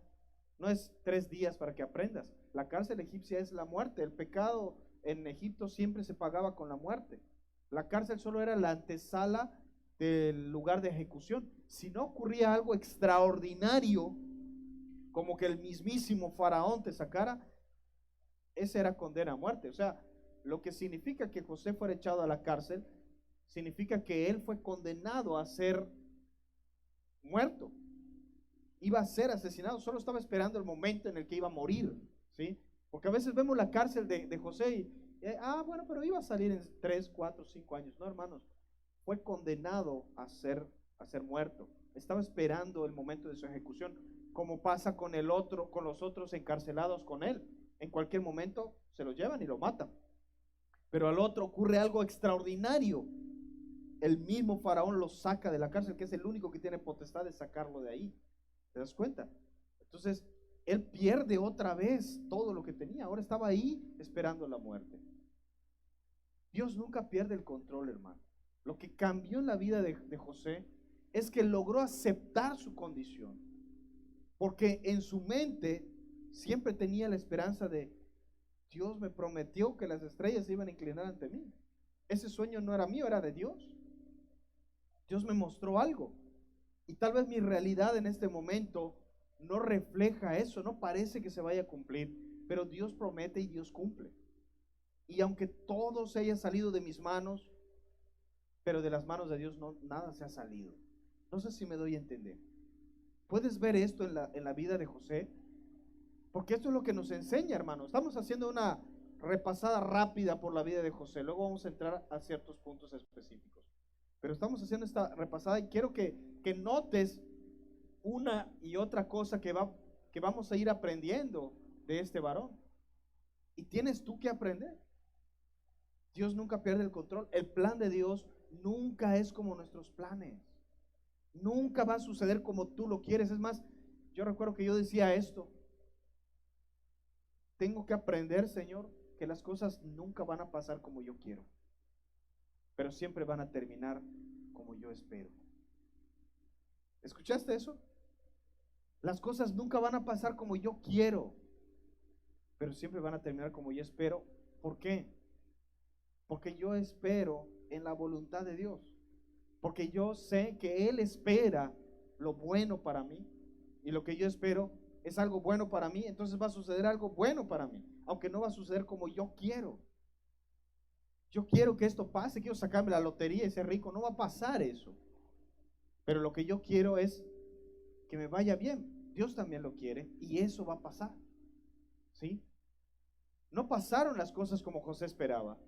Speaker 1: No es 3 días para que aprendas. La cárcel egipcia es la muerte. El pecado en Egipto siempre se pagaba con la muerte. La cárcel solo era la antesala del lugar de ejecución. Si no ocurría algo extraordinario, como que el mismísimo faraón te sacara, esa era condena a muerte. O sea, lo que significa que José fuera echado a la cárcel, significa que él fue condenado a ser muerto. Iba a ser asesinado, solo estaba esperando el momento en el que iba a morir, ¿sí? Porque a veces vemos la cárcel de José y, bueno, pero iba a salir en 3, 4, 5 años. No, hermanos, fue condenado a ser muerto. Estaba esperando el momento de su ejecución, como pasa con los otros encarcelados con él. En cualquier momento se lo llevan y lo matan. Pero al otro ocurre algo extraordinario. El mismo faraón lo saca de la cárcel, que es el único que tiene potestad de sacarlo de ahí. ¿Te das cuenta? Entonces, él pierde otra vez todo lo que tenía. Ahora estaba ahí esperando la muerte. Dios nunca pierde el control, hermano. Lo que cambió en la vida de José es que logró aceptar su condición. Porque en su mente siempre tenía la esperanza de: Dios me prometió que las estrellas se iban a inclinar ante mí. Ese sueño no era mío, era de Dios. Dios me mostró algo. Y tal vez mi realidad en este momento no refleja eso, no parece que se vaya a cumplir, pero Dios promete y Dios cumple. Y aunque todo se haya salido de mis manos, pero de las manos de Dios nada se ha salido. No sé si me doy a entender. ¿Puedes ver esto en la vida de José? Porque esto es lo que nos enseña, hermano. Estamos haciendo una repasada rápida por la vida de José. Luego vamos a entrar a ciertos puntos específicos. Pero estamos haciendo esta repasada y quiero que notes una y otra cosa que vamos a ir aprendiendo de este varón. Y tienes tú que aprender. Dios nunca pierde el control. El plan de Dios nunca es como nuestros planes. Nunca va a suceder como tú lo quieres. Es más, yo recuerdo que yo decía esto: tengo que aprender, Señor, que las cosas nunca van a pasar como yo quiero, pero siempre van a terminar como yo espero. ¿Escuchaste eso? Las cosas nunca van a pasar como yo quiero, pero siempre van a terminar como yo espero. ¿Por qué? Porque yo espero en la voluntad de Dios. Porque yo sé que Él espera lo bueno para mí. Y lo que yo espero es algo bueno para mí. Entonces va a suceder algo bueno para mí. Aunque no va a suceder como yo quiero. Yo quiero que esto pase. Quiero sacarme la lotería y ser rico. No va a pasar eso. Pero lo que yo quiero es que me vaya bien. Dios también lo quiere. Y eso va a pasar. ¿Sí? No pasaron las cosas como José esperaba,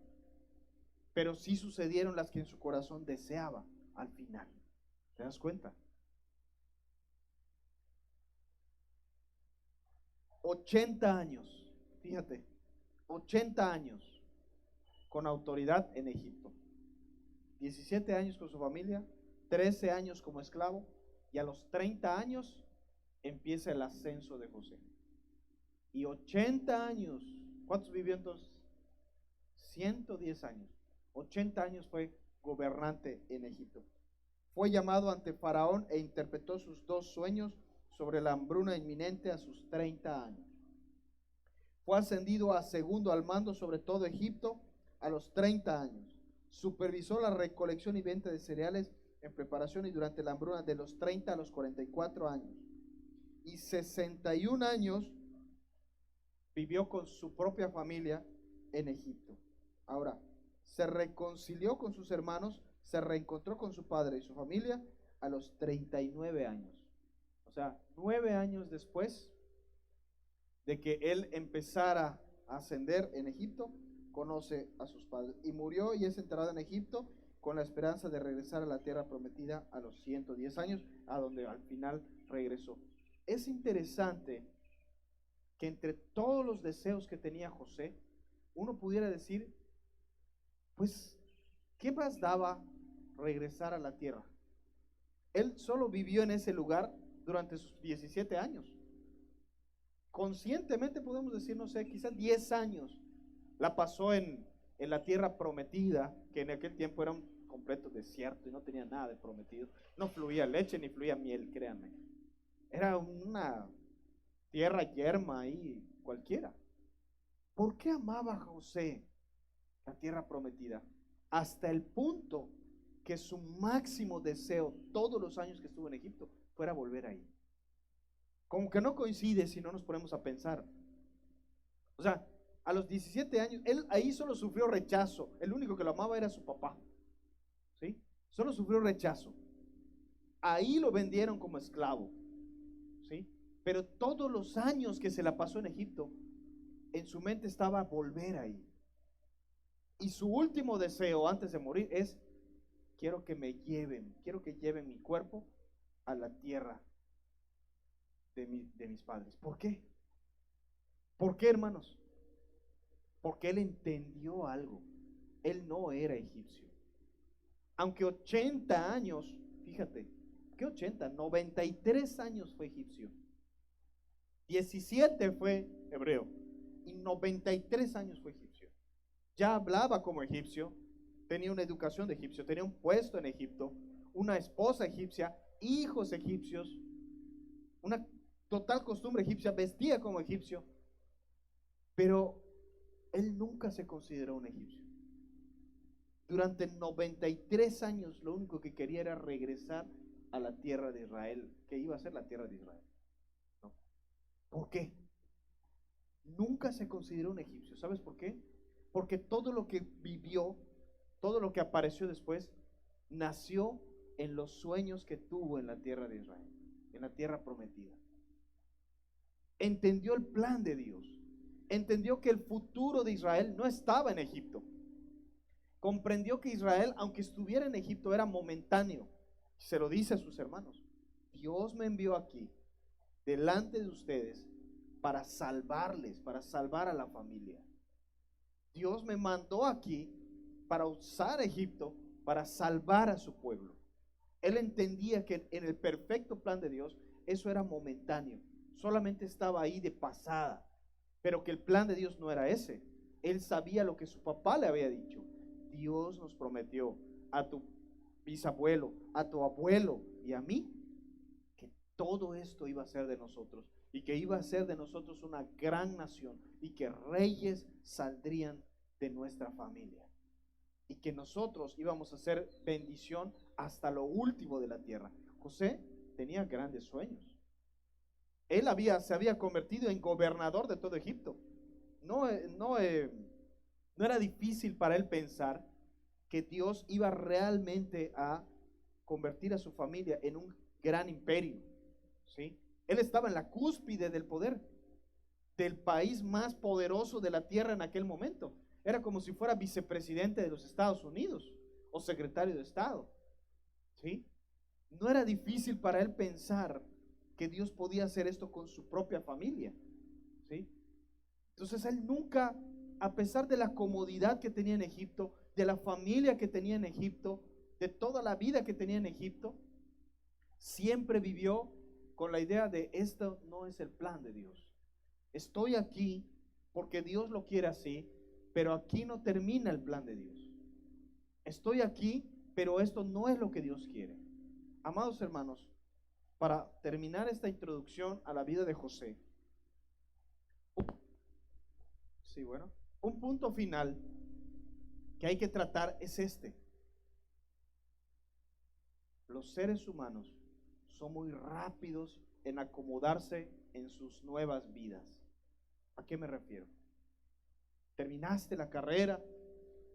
Speaker 1: pero sí sucedieron las que en su corazón deseaba al final. ¿Te das cuenta? 80 años, fíjate, 80 años con autoridad en Egipto. 17 años con su familia, 13 años como esclavo, y a los 30 años empieza el ascenso de José. Y 80 años, ¿cuántos vivió entonces? 110 años. 80 años fue gobernante en Egipto. Fue llamado ante Faraón e interpretó sus 2 sueños sobre la hambruna inminente a sus 30 años. Fue ascendido a segundo al mando sobre todo Egipto a los 30 años. Supervisó la recolección y venta de cereales en preparación y durante la hambruna de los 30 a los 44 años. Y 61 años vivió con su propia familia en Egipto. Ahora, se reconcilió con sus hermanos, se reencontró con su padre y su familia a los 39 años. O sea, 9 años después de que él empezara a ascender en Egipto, conoce a sus padres. Y murió y es enterrado en Egipto con la esperanza de regresar a la tierra prometida a los 110 años, a donde al final regresó. Es interesante que entre todos los deseos que tenía José, uno pudiera decir, pues, ¿qué más daba regresar a la tierra? Él solo vivió en ese lugar durante sus 17 años. Conscientemente podemos decir, no sé, quizás 10 años la pasó en la tierra prometida, que en aquel tiempo era un completo desierto y no tenía nada de prometido. No fluía leche ni fluía miel, créanme. Era una tierra yerma ahí cualquiera. ¿Por qué amaba a José la tierra prometida? Hasta el punto que su máximo deseo todos los años que estuvo en Egipto fuera volver ahí. Como que no coincide si no nos ponemos a pensar. O sea, a los 17 años, él ahí solo sufrió rechazo. El único que lo amaba era su papá. ¿Sí? Solo sufrió rechazo. Ahí lo vendieron como esclavo. ¿Sí? Pero todos los años que se la pasó en Egipto, en su mente estaba volver ahí. Y su último deseo antes de morir es, quiero que lleven mi cuerpo a la tierra de mis padres. ¿Por qué? ¿Por qué, hermanos? Porque él entendió algo. Él no era egipcio. Aunque 80 años, fíjate, ¿qué 80? 93 años fue egipcio. 17 fue hebreo y 93 años fue egipcio. Ya hablaba como egipcio, tenía una educación de egipcio, tenía un puesto en Egipto, una esposa egipcia, hijos egipcios, una total costumbre egipcia, vestía como egipcio, pero él nunca se consideró un egipcio. Durante 93 años lo único que quería era regresar a la tierra de Israel, que iba a ser la tierra de Israel. ¿No? ¿Por qué? Nunca se consideró un egipcio. ¿Sabes por qué? Porque todo lo que vivió, todo lo que apareció después, nació en los sueños que tuvo en la tierra de Israel, en la tierra prometida. Entendió el plan de Dios. Entendió que el futuro de Israel no estaba en Egipto. Comprendió que Israel, aunque estuviera en Egipto, era momentáneo. Se lo dice a sus hermanos. Dios me envió aquí, delante de ustedes, para salvarles, para salvar a la familia. Dios me mandó aquí para usar Egipto para salvar a su pueblo. Él entendía que en el perfecto plan de Dios eso era momentáneo, solamente estaba ahí de pasada. pero que el plan de Dios no era ese. Él sabía lo que su papá le había dicho. Dios nos prometió a tu bisabuelo, a tu abuelo y a mí, que todo esto iba a ser de nosotros y que iba a ser de nosotros una gran nación y que reyes saldrían de nuestra familia y que nosotros íbamos a ser bendición hasta lo último de la tierra. José tenía grandes sueños. Él se había convertido en gobernador de todo Egipto. No era difícil para él pensar que Dios iba realmente a convertir a su familia en un gran imperio, ¿sí? Él estaba en la cúspide del poder del país más poderoso de la tierra en aquel momento. Era como si fuera vicepresidente de los Estados Unidos o secretario de Estado, ¿sí? No era difícil para él pensar que Dios podía hacer esto con su propia familia, ¿sí? Entonces él nunca, a pesar de la comodidad que tenía en Egipto, de la familia que tenía en Egipto, de toda la vida que tenía en Egipto, siempre vivió con la idea de esto no es el plan de Dios. Estoy aquí porque Dios lo quiere así, pero aquí no termina el plan de Dios. Estoy aquí, pero esto no es lo que Dios quiere. Amados hermanos, para terminar esta introducción a la vida de José, sí, bueno, un punto final que hay que tratar es este. Los seres humanos son muy rápidos en acomodarse en sus nuevas vidas. ¿A qué me refiero? Terminaste la carrera,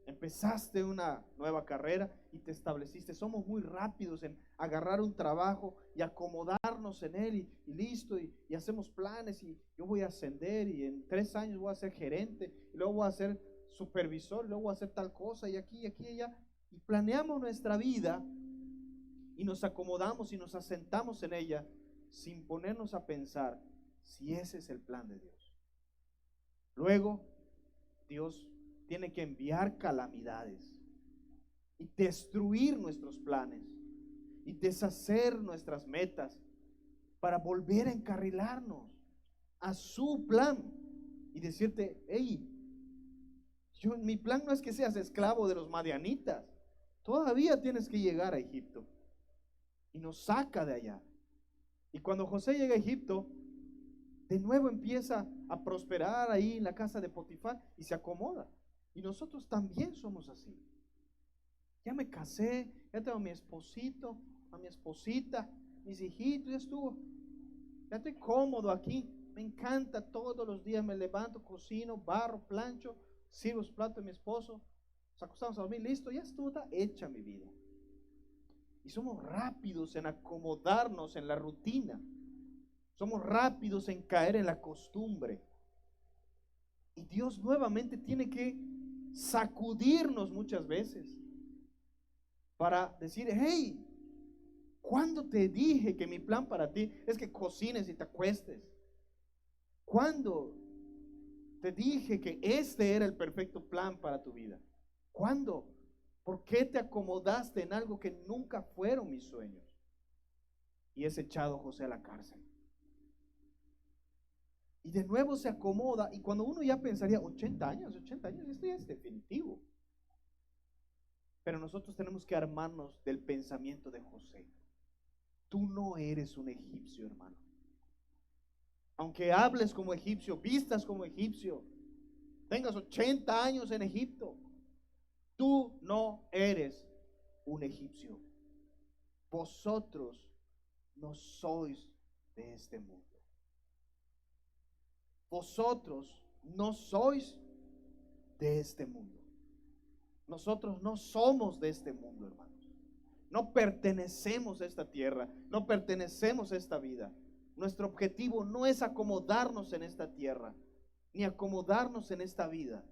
Speaker 1: empezaste una nueva carrera y te estableciste. Somos muy rápidos en agarrar un trabajo y acomodarnos en él y listo, y hacemos planes y yo voy a ascender y en 3 años voy a ser gerente y luego voy a ser supervisor y luego voy a hacer tal cosa y aquí, y allá, y planeamos nuestra vida y nos acomodamos y nos asentamos en ella sin ponernos a pensar si ese es el plan de Dios. Luego Dios tiene que enviar calamidades y destruir nuestros planes y deshacer nuestras metas para volver a encarrilarnos a su plan y decirte, hey, mi plan no es que seas esclavo de los madianitas, todavía tienes que llegar a Egipto. Y nos saca de allá. Y cuando José llega a Egipto, de nuevo empieza a prosperar ahí en la casa de Potifar y se acomoda. Y nosotros también somos así. Ya me casé, ya tengo a mi esposito, a mi esposita, mis hijitos, ya estuvo. Ya estoy cómodo aquí. Me encanta, todos los días me levanto, cocino, barro, plancho, sirvo los platos de mi esposo, nos acostamos a dormir, listo, ya estuvo, está hecha mi vida. Y somos rápidos en acomodarnos en la rutina. Somos rápidos en caer en la costumbre. Y Dios nuevamente tiene que sacudirnos muchas veces para decir, hey, ¿cuándo te dije que mi plan para ti es que cocines y te acuestes? ¿Cuándo te dije que este era el perfecto plan para tu vida? ¿Cuándo? ¿Por qué te acomodaste en algo que nunca fueron mis sueños? Y es echado José a la cárcel. Y de nuevo se acomoda, y cuando uno ya pensaría, 80 años, esto ya es definitivo. Pero nosotros tenemos que armarnos del pensamiento de José. Tú no eres un egipcio, hermano. Aunque hables como egipcio, vistas como egipcio, tengas 80 años en Egipto, tú no eres un egipcio. Vosotros no sois de este mundo. Vosotros no sois de este mundo. Nosotros no somos de este mundo, hermanos. No pertenecemos a esta tierra, no pertenecemos a esta vida. Nuestro objetivo no es acomodarnos en esta tierra, ni acomodarnos en esta vida.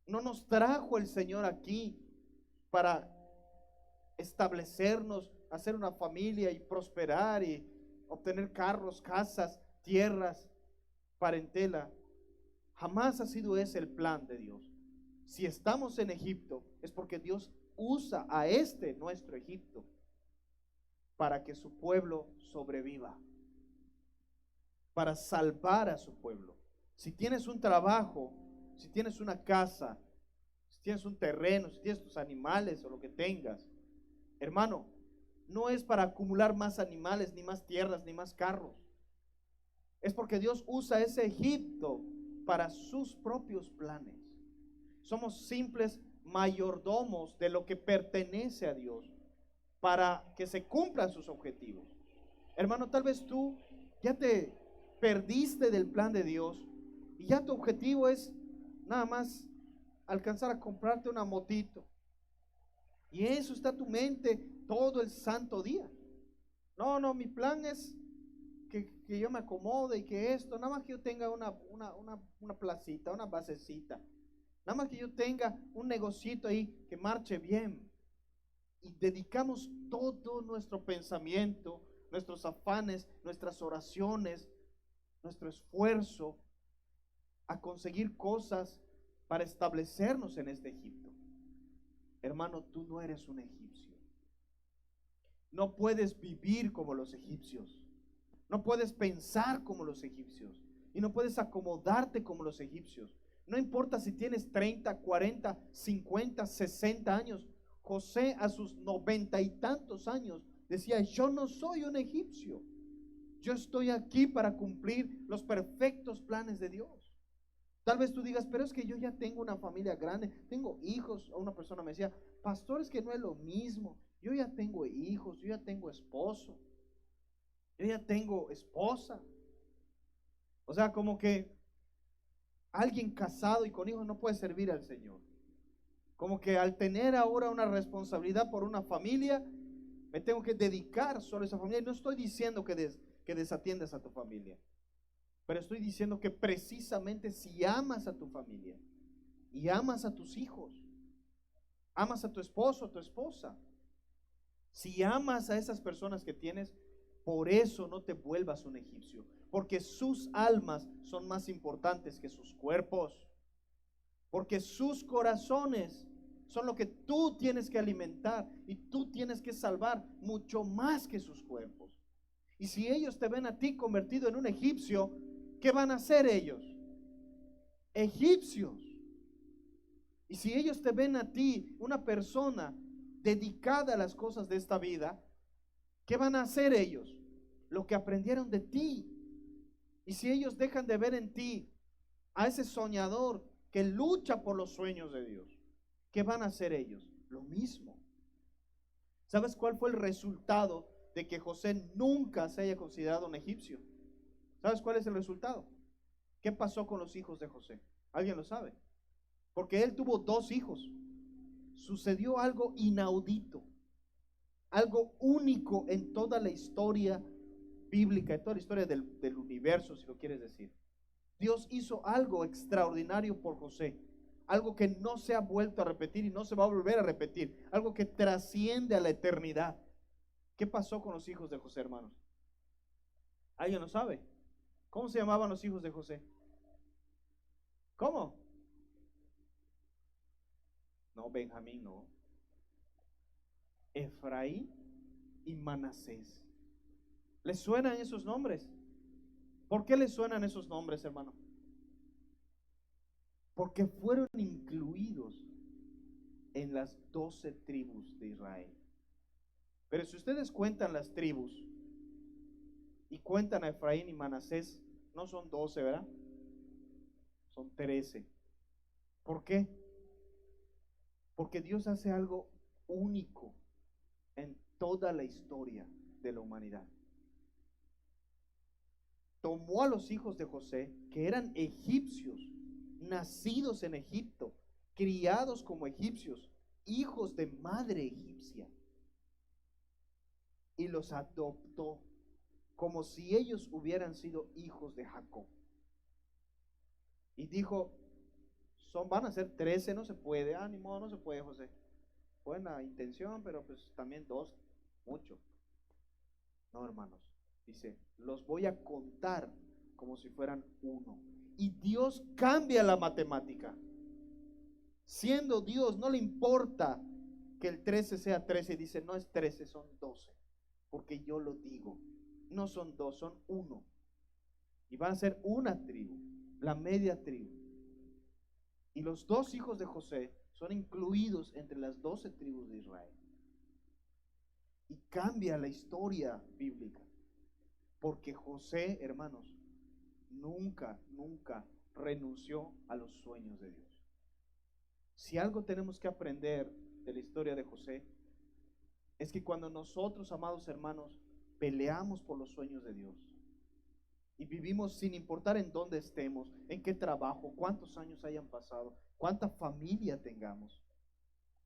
Speaker 1: No nos trajo el Señor aquí para establecernos, hacer una familia y prosperar y obtener carros, casas, tierras, parentela. Jamás ha sido ese el plan de Dios. Si estamos en Egipto es porque Dios usa a nuestro Egipto para que su pueblo sobreviva, para salvar a su pueblo. Si tienes un trabajo, si tienes una casa, si tienes un terreno, si tienes tus animales o lo que tengas, hermano, no es para acumular más animales, ni más tierras, ni más carros. Es porque Dios usa ese Egipto para sus propios planes. Somos simples mayordomos de lo que pertenece a Dios para que se cumplan sus objetivos. Hermano, tal vez tú ya te perdiste del plan de Dios y ya tu objetivo es nada más alcanzar a comprarte una motito. Y eso está en tu mente todo el santo día. No, mi plan es que yo me acomode y que esto, nada más que yo tenga una placita, una basecita, nada más que yo tenga un negocito ahí que marche bien. Y dedicamos todo nuestro pensamiento, nuestros afanes, nuestras oraciones, nuestro esfuerzo a conseguir cosas para establecernos en este Egipto. Hermano, tú no eres un egipcio. No puedes vivir como los egipcios. No puedes pensar como los egipcios. Y no puedes acomodarte como los egipcios. No importa si tienes 30, 40, 50, 60 años. José a sus 90 y tantos años decía, yo no soy un egipcio. Yo estoy aquí para cumplir los perfectos planes de Dios. Tal vez tú digas, pero es que yo ya tengo una familia grande, tengo hijos. O una persona me decía, pastor, es que no es lo mismo. Yo ya tengo hijos, yo ya tengo esposo, yo ya tengo esposa. O sea, como que alguien casado y con hijos no puede servir al Señor. Como que al tener ahora una responsabilidad por una familia, me tengo que dedicar solo a esa familia. No estoy diciendo que desatiendas a tu familia, pero estoy diciendo que precisamente si amas a tu familia y amas a tus hijos, amas a tu esposo, a tu esposa, si amas a esas personas que tienes, por eso no te vuelvas un egipcio, porque sus almas son más importantes que sus cuerpos, porque sus corazones son lo que tú tienes que alimentar y tú tienes que salvar mucho más que sus cuerpos. Y si ellos te ven a ti convertido en un egipcio, ¿qué van a hacer ellos? Egipcios. Y si ellos te ven a ti, una persona dedicada a las cosas de esta vida, ¿qué van a hacer ellos? Lo que aprendieron de ti. Y si ellos dejan de ver en ti a ese soñador que lucha por los sueños de Dios, ¿qué van a hacer ellos? Lo mismo. ¿Sabes cuál fue el resultado de que José nunca se haya considerado un egipcio? ¿Sabes cuál es el resultado? ¿Qué pasó con los hijos de José? ¿Alguien lo sabe? Porque él tuvo 2 hijos. Sucedió algo inaudito, algo único en toda la historia bíblica, en toda la historia del universo, si lo quieres decir. Dios hizo algo extraordinario por José, algo que no se ha vuelto a repetir y no se va a volver a repetir, algo que trasciende a la eternidad. ¿Qué pasó con los hijos de José, hermanos? ¿Alguien lo sabe? ¿Cómo se llamaban los hijos de José? ¿Cómo? No, Benjamín, no. Efraín y Manasés. ¿Les suenan esos nombres? ¿Por qué les suenan esos nombres, hermano? Porque fueron incluidos en las 12 tribus de Israel. Pero si ustedes cuentan las tribus y cuentan a Efraín y Manasés, no son 12, ¿verdad? Son 13. ¿Por qué? Porque Dios hace algo único en toda la historia de la humanidad. Tomó a los hijos de José, que eran egipcios, nacidos en Egipto, criados como egipcios, hijos de madre egipcia, y los adoptó como si ellos hubieran sido hijos de Jacob. Y dijo, van a ser 13, no se puede. Ni modo, no se puede, José. Buena intención, pero pues también 2, mucho. No, hermanos, dice, los voy a contar como si fueran 1. Y Dios cambia la matemática. Siendo Dios, no le importa que el 13 sea 13. Dice, no es 13, son 12. Porque yo lo digo. No son 2, son 1. Y van a ser una tribu. la media tribu. Y los 2 hijos de José son incluidos entre las 12 tribus de Israel. Y cambia la historia bíblica. Porque José, hermanos, nunca renunció a los sueños de Dios. Si algo tenemos que aprender de la historia de José, es que cuando nosotros, amados hermanos, peleamos por los sueños de Dios y vivimos sin importar en dónde estemos, en qué trabajo, cuántos años hayan pasado, cuánta familia tengamos,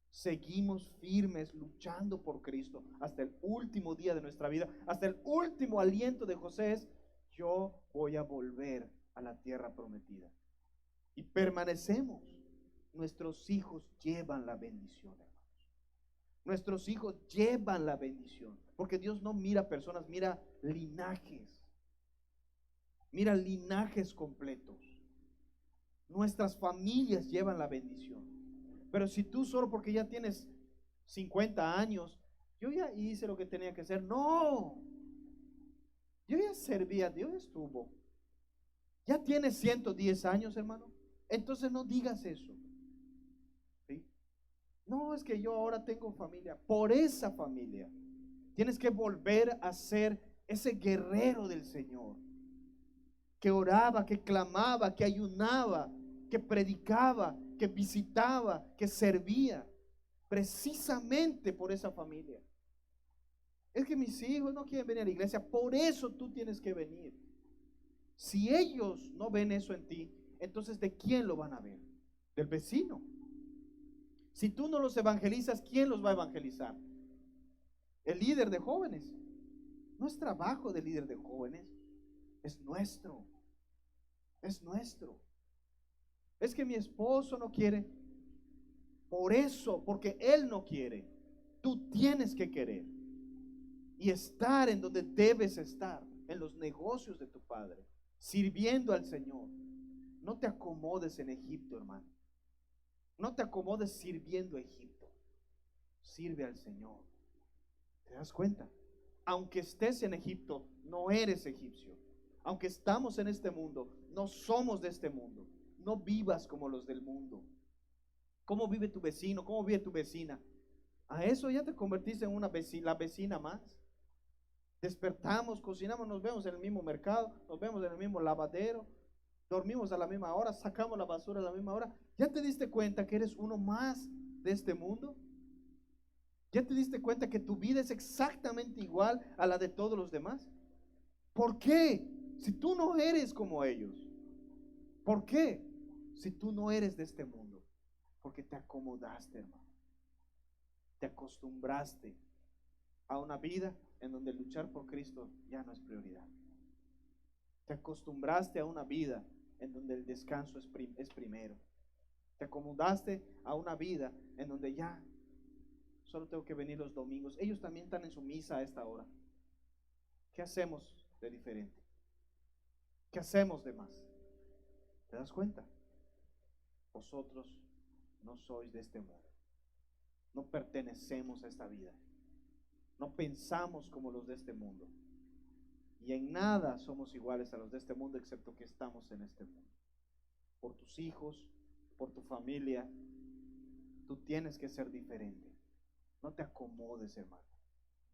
Speaker 1: seguimos firmes luchando por Cristo hasta el último día de nuestra vida, hasta el último aliento de José es: yo voy a volver a la tierra prometida. Y permanecemos. Nuestros hijos llevan la bendición, hermanos. Nuestros hijos llevan la bendición, porque Dios no mira personas, mira linajes. Mira linajes completos. Nuestras familias llevan la bendición. Pero si tú solo porque ya tienes 50 años, yo ya hice lo que tenía que hacer. No, yo ya servía, Dios estuvo. Ya tienes 110 años, hermano. Entonces no digas eso. ¿Sí? No, es que yo ahora tengo familia. Por esa familia tienes que volver a ser ese guerrero del Señor, que oraba, que clamaba, que ayunaba, que predicaba, que visitaba, que servía, precisamente por esa familia. Es que mis hijos no quieren venir a la iglesia, por eso tú tienes que venir. Si ellos no ven eso en ti, entonces ¿de quién lo van a ver? Del vecino. Si tú no los evangelizas, ¿quién los va a evangelizar? El líder de jóvenes. No es trabajo del líder de jóvenes, es nuestro. Es nuestro. Es que mi esposo no quiere. Por eso, porque él no quiere, tú tienes que querer y estar en donde debes estar, en los negocios de tu padre, sirviendo al Señor. No te acomodes en Egipto, hermano. No te acomodes sirviendo a Egipto. Sirve al Señor. ¿Te das cuenta? Aunque estés en Egipto, no eres egipcio. Aunque estamos en este mundo, no somos de este mundo. No vivas como los del mundo. ¿Cómo vive tu vecino? ¿Cómo vive tu vecina? A eso ya te convertiste en una vecina, la vecina más. Despertamos, cocinamos, nos vemos en el mismo mercado, nos vemos en el mismo lavadero, dormimos a la misma hora, sacamos la basura a la misma hora. ¿Ya te diste cuenta que eres uno más de este mundo? ¿Ya te diste cuenta que tu vida es exactamente igual a la de todos los demás? ¿Por qué? Si tú no eres como ellos. ¿Por qué? Si tú no eres de este mundo. Porque te acomodaste, hermano. Te acostumbraste a una vida en donde luchar por Cristo ya no es prioridad. Te acostumbraste a una vida en donde el descanso es primero. Te acomodaste a una vida en donde ya solo tengo que venir los domingos. Ellos también están en su misa a esta hora. ¿Qué hacemos de diferente? ¿Qué hacemos de más? ¿Te das cuenta? Vosotros no sois de este mundo. No pertenecemos a esta vida. No pensamos como los de este mundo. Y en nada somos iguales a los de este mundo, excepto que estamos en este mundo. Por tus hijos, por tu familia, tú tienes que ser diferente. No te acomodes, hermano.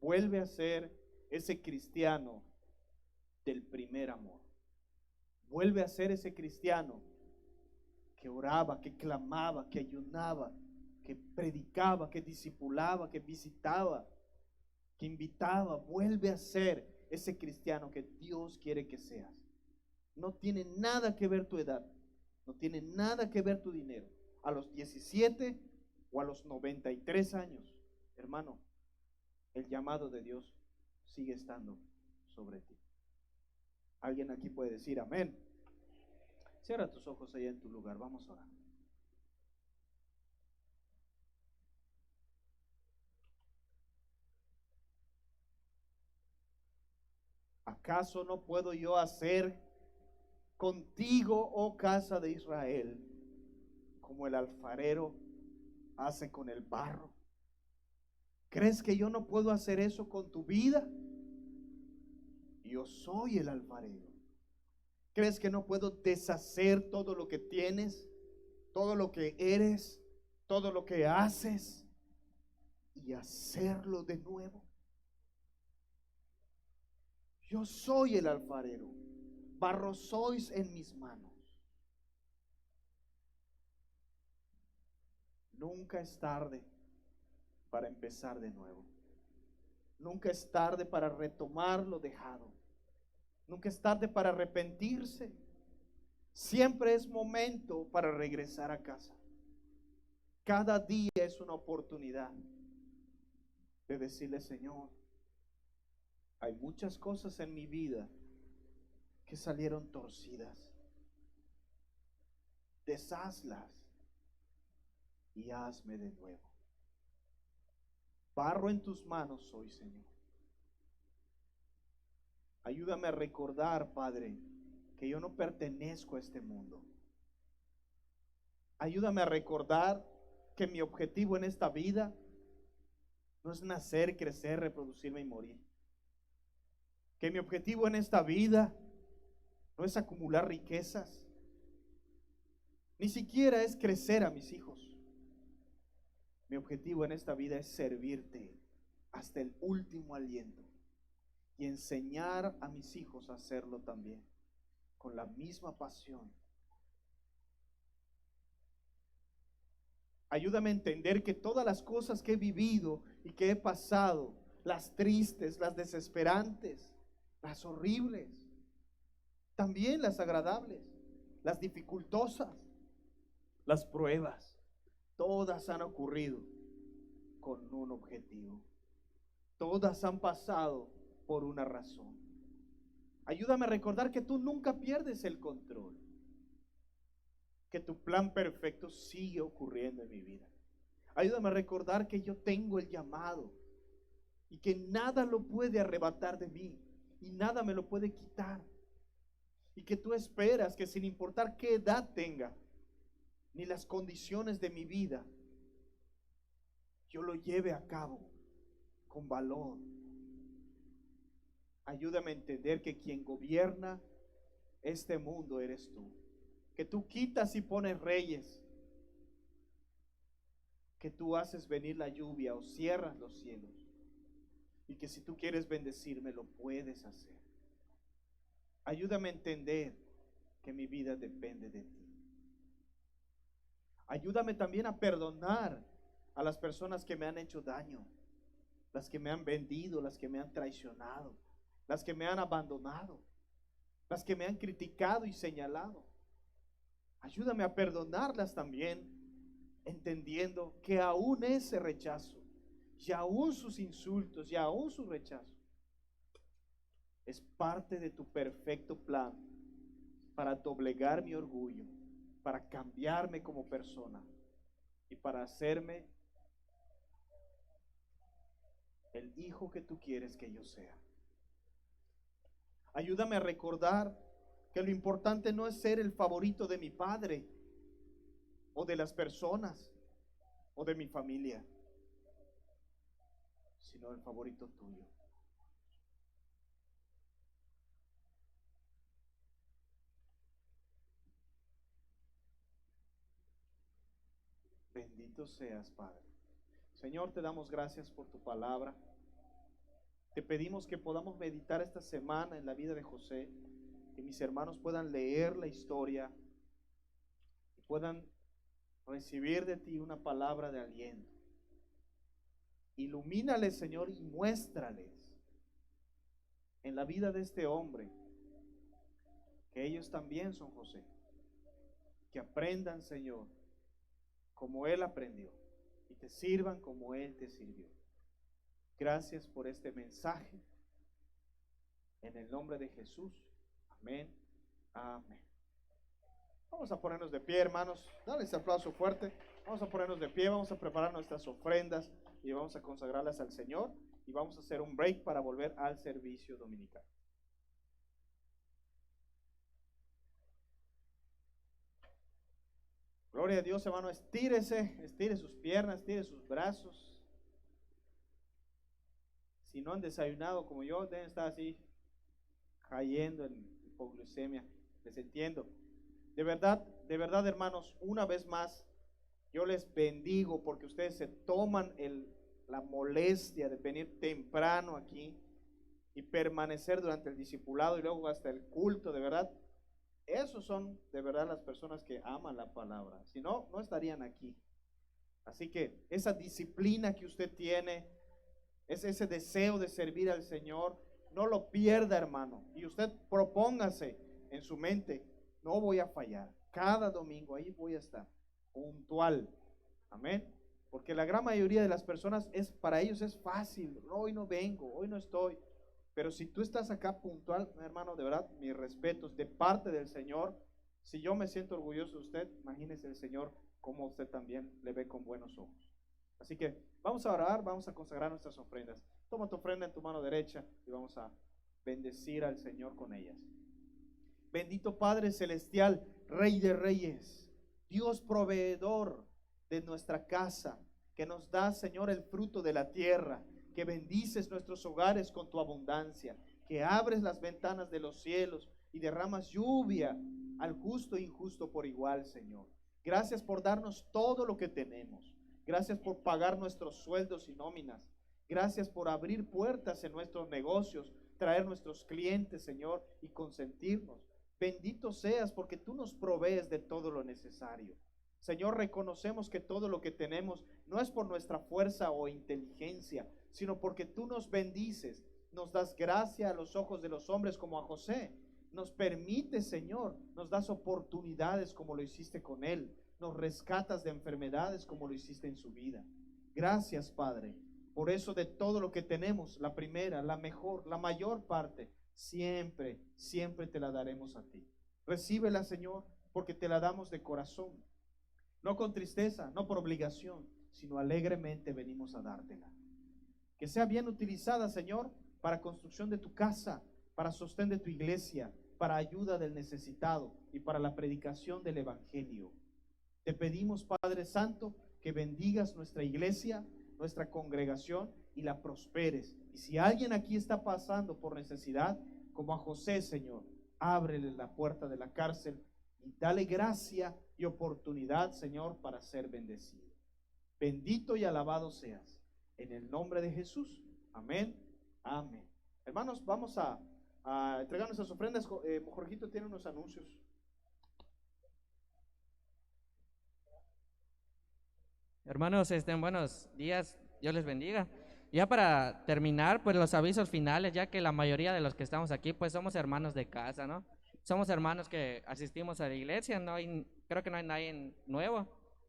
Speaker 1: Vuelve a ser ese cristiano del primer amor. Vuelve a ser ese cristiano que oraba, que clamaba, que ayunaba, que predicaba, que discipulaba, que visitaba, que invitaba. Vuelve a ser ese cristiano que Dios quiere que seas. No tiene nada que ver tu edad, no tiene nada que ver tu dinero. A los 17 o a los 93 años, hermano, el llamado de Dios sigue estando sobre ti. ¿Alguien aquí puede decir amén? Cierra tus ojos allá en tu lugar, vamos a orar. ¿Acaso no puedo yo hacer contigo, oh casa de Israel, como el alfarero hace con el barro? ¿Crees que yo no puedo hacer eso con tu vida? Yo soy el alfarero. ¿Crees que no puedo deshacer todo lo que tienes, todo lo que eres, todo lo que haces y hacerlo de nuevo? Yo soy el alfarero, barro sois en mis manos. Nunca es tarde para empezar de nuevo. Nunca es tarde para retomar lo dejado. Nunca es tarde para arrepentirse. Siempre es momento para regresar a casa. Cada día es una oportunidad de decirle: Señor, hay muchas cosas en mi vida que salieron torcidas. Deshazlas y hazme de nuevo. Barro en tus manos soy, Señor. Ayúdame a recordar, Padre, que yo no pertenezco a este mundo. Ayúdame a recordar que mi objetivo en esta vida no es nacer, crecer, reproducirme y morir. Que mi objetivo en esta vida no es acumular riquezas, ni siquiera es crecer a mis hijos. Mi objetivo en esta vida es servirte hasta el último aliento y enseñar a mis hijos a hacerlo también, con la misma pasión. Ayúdame a entender que todas las cosas que he vivido y que he pasado, las tristes, las desesperantes, las horribles, también las agradables, las dificultosas, las pruebas, todas han ocurrido con un objetivo. Todas han pasado por una razón. Ayúdame a recordar que tú nunca pierdes el control, que tu plan perfecto sigue ocurriendo en mi vida. Ayúdame a recordar que yo tengo el llamado y que nada lo puede arrebatar de mí y nada me lo puede quitar. Y que tú esperas que sin importar qué edad tenga, ni las condiciones de mi vida, yo lo lleve a cabo con valor. Ayúdame a entender que quien gobierna este mundo eres tú. Que tú quitas y pones reyes. Que tú haces venir la lluvia o cierras los cielos. Y que si tú quieres bendecirme, lo puedes hacer. Ayúdame a entender que mi vida depende de ti. Ayúdame también a perdonar a las personas que me han hecho daño, las que me han vendido, las que me han traicionado, las que me han abandonado, las que me han criticado y señalado. Ayúdame a perdonarlas también, entendiendo que aún ese rechazo, y aún sus insultos, y aún su rechazo, es parte de tu perfecto plan para doblegar mi orgullo, para cambiarme como persona y para hacerme el hijo que tú quieres que yo sea. Ayúdame a recordar que lo importante no es ser el favorito de mi padre o de las personas o de mi familia, sino el favorito tuyo. Bendito seas, Padre. Señor, te damos gracias por tu palabra. Te pedimos que podamos meditar esta semana en la vida de José, que mis hermanos puedan leer la historia y puedan recibir de ti una palabra de aliento. Ilumínales, Señor, y muéstrales en la vida de este hombre que ellos también son José. Que aprendan, Señor, como él aprendió y te sirvan como él te sirvió. Gracias por este mensaje. En el nombre de Jesús. Amén. Amén. Vamos a ponernos de pie, hermanos. Dale ese aplauso fuerte. Vamos a ponernos de pie. Vamos a preparar nuestras ofrendas y vamos a consagrarlas al Señor. Y vamos a hacer un break para volver al servicio dominical. Gloria a Dios, hermano. Estírese, estire sus piernas, estire sus brazos. Si no han desayunado como yo, deben estar así cayendo en hipoglucemia. les entiendo. De verdad, hermanos, una vez más, yo les bendigo porque ustedes se toman la molestia de venir temprano aquí y permanecer durante el discipulado y luego hasta el culto, de verdad. Esos son de verdad las personas que aman la palabra. Si no, no estarían aquí. Así que esa disciplina que usted tiene, ese deseo de servir al Señor, no lo pierda, hermano. Y usted propóngase en su mente, no voy a fallar. Cada domingo ahí voy a estar puntual. Amén. Porque la gran mayoría de las personas, para ellos es fácil. Hoy no vengo, hoy no estoy. Pero si tú estás acá puntual, hermano, de verdad, mis respetos de parte del Señor. Si yo me siento orgulloso de usted, imagínese el Señor como usted también le ve con buenos ojos. Así que vamos a orar, vamos a consagrar nuestras ofrendas. Toma tu ofrenda en tu mano derecha y vamos a bendecir al Señor con ellas. Bendito Padre Celestial, Rey de Reyes, Dios proveedor de nuestra casa, que nos da, Señor, el fruto de la tierra, que bendices nuestros hogares con tu abundancia, que abres las ventanas de los cielos y derramas lluvia al justo e injusto por igual, Señor. Gracias por darnos todo lo que tenemos. Gracias por pagar nuestros sueldos y nóminas. Gracias por abrir puertas en nuestros negocios, traer nuestros clientes, Señor, y consentirnos. Bendito seas porque tú nos provees de todo lo necesario. Señor, reconocemos que todo lo que tenemos no es por nuestra fuerza o inteligencia, sino porque tú nos bendices, nos das gracia a los ojos de los hombres como a José. Nos permites, Señor, nos das oportunidades como lo hiciste con él. Nos rescatas de enfermedades como lo hiciste en su vida. Gracias, Padre. Por eso de todo lo que tenemos, la primera, la mejor, la mayor parte, siempre, siempre te la daremos a ti. Recíbela, Señor, porque te la damos de corazón. No con tristeza, no por obligación, sino alegremente venimos a dártela. Que sea bien utilizada, Señor, para construcción de tu casa, para sostén de tu iglesia, para ayuda del necesitado y para la predicación del evangelio. Te pedimos, Padre Santo, que bendigas nuestra iglesia, nuestra congregación y la prosperes. Y si alguien aquí está pasando por necesidad, como a José, Señor, ábrele la puerta de la cárcel y dale gracia y oportunidad, Señor, para ser bendecido. Bendito y alabado seas. En el nombre de Jesús. Amén. Amén. Hermanos, vamos a entregar nuestras ofrendas. Jorgito tiene unos anuncios.
Speaker 2: Hermanos, buenos días, Dios les bendiga. Ya para terminar, pues los avisos finales, ya que la mayoría de los que estamos aquí, pues somos hermanos de casa, ¿no? Somos hermanos que asistimos a la iglesia, creo que no hay nadie nuevo.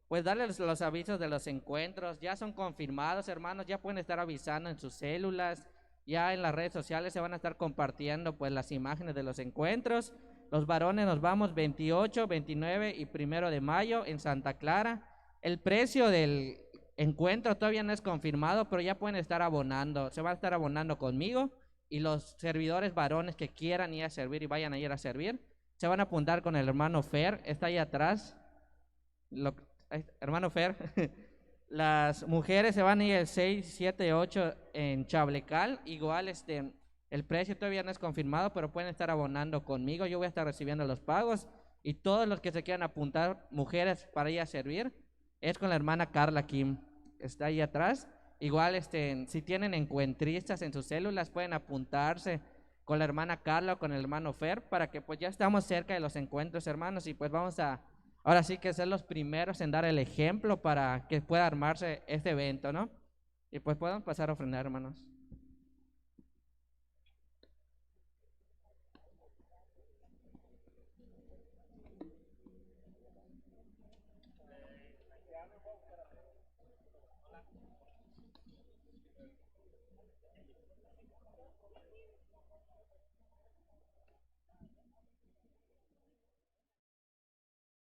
Speaker 2: Pues darles los avisos de los encuentros, ya son confirmados, hermanos, ya pueden estar avisando en sus células, ya en las redes sociales se van a estar compartiendo pues las imágenes de los encuentros. Los varones nos vamos 28, 29 y 1 de mayo en Santa Clara. El precio del encuentro todavía no es confirmado, pero ya pueden estar abonando. Se va a estar abonando conmigo y los servidores varones que quieran ir a servir y vayan a ir a servir, se van a apuntar con el hermano Fer, está ahí atrás. Hermano Fer, las mujeres se van a ir el 6, 7, 8 en Chablecal. Igual el precio todavía no es confirmado, pero pueden estar abonando conmigo. Yo voy a estar recibiendo los pagos y todos los que se quieran apuntar, mujeres, para ir a servir, es con la hermana Carla Kim, está ahí atrás. Igual si tienen encuentristas en sus células, pueden apuntarse con la hermana Carla o con el hermano Fer, para que pues ya estamos cerca de los encuentros, hermanos, y pues vamos a ahora sí que ser los primeros en dar el ejemplo para que pueda armarse este evento, ¿no? Y pues podemos pasar a ofrendar, hermanos.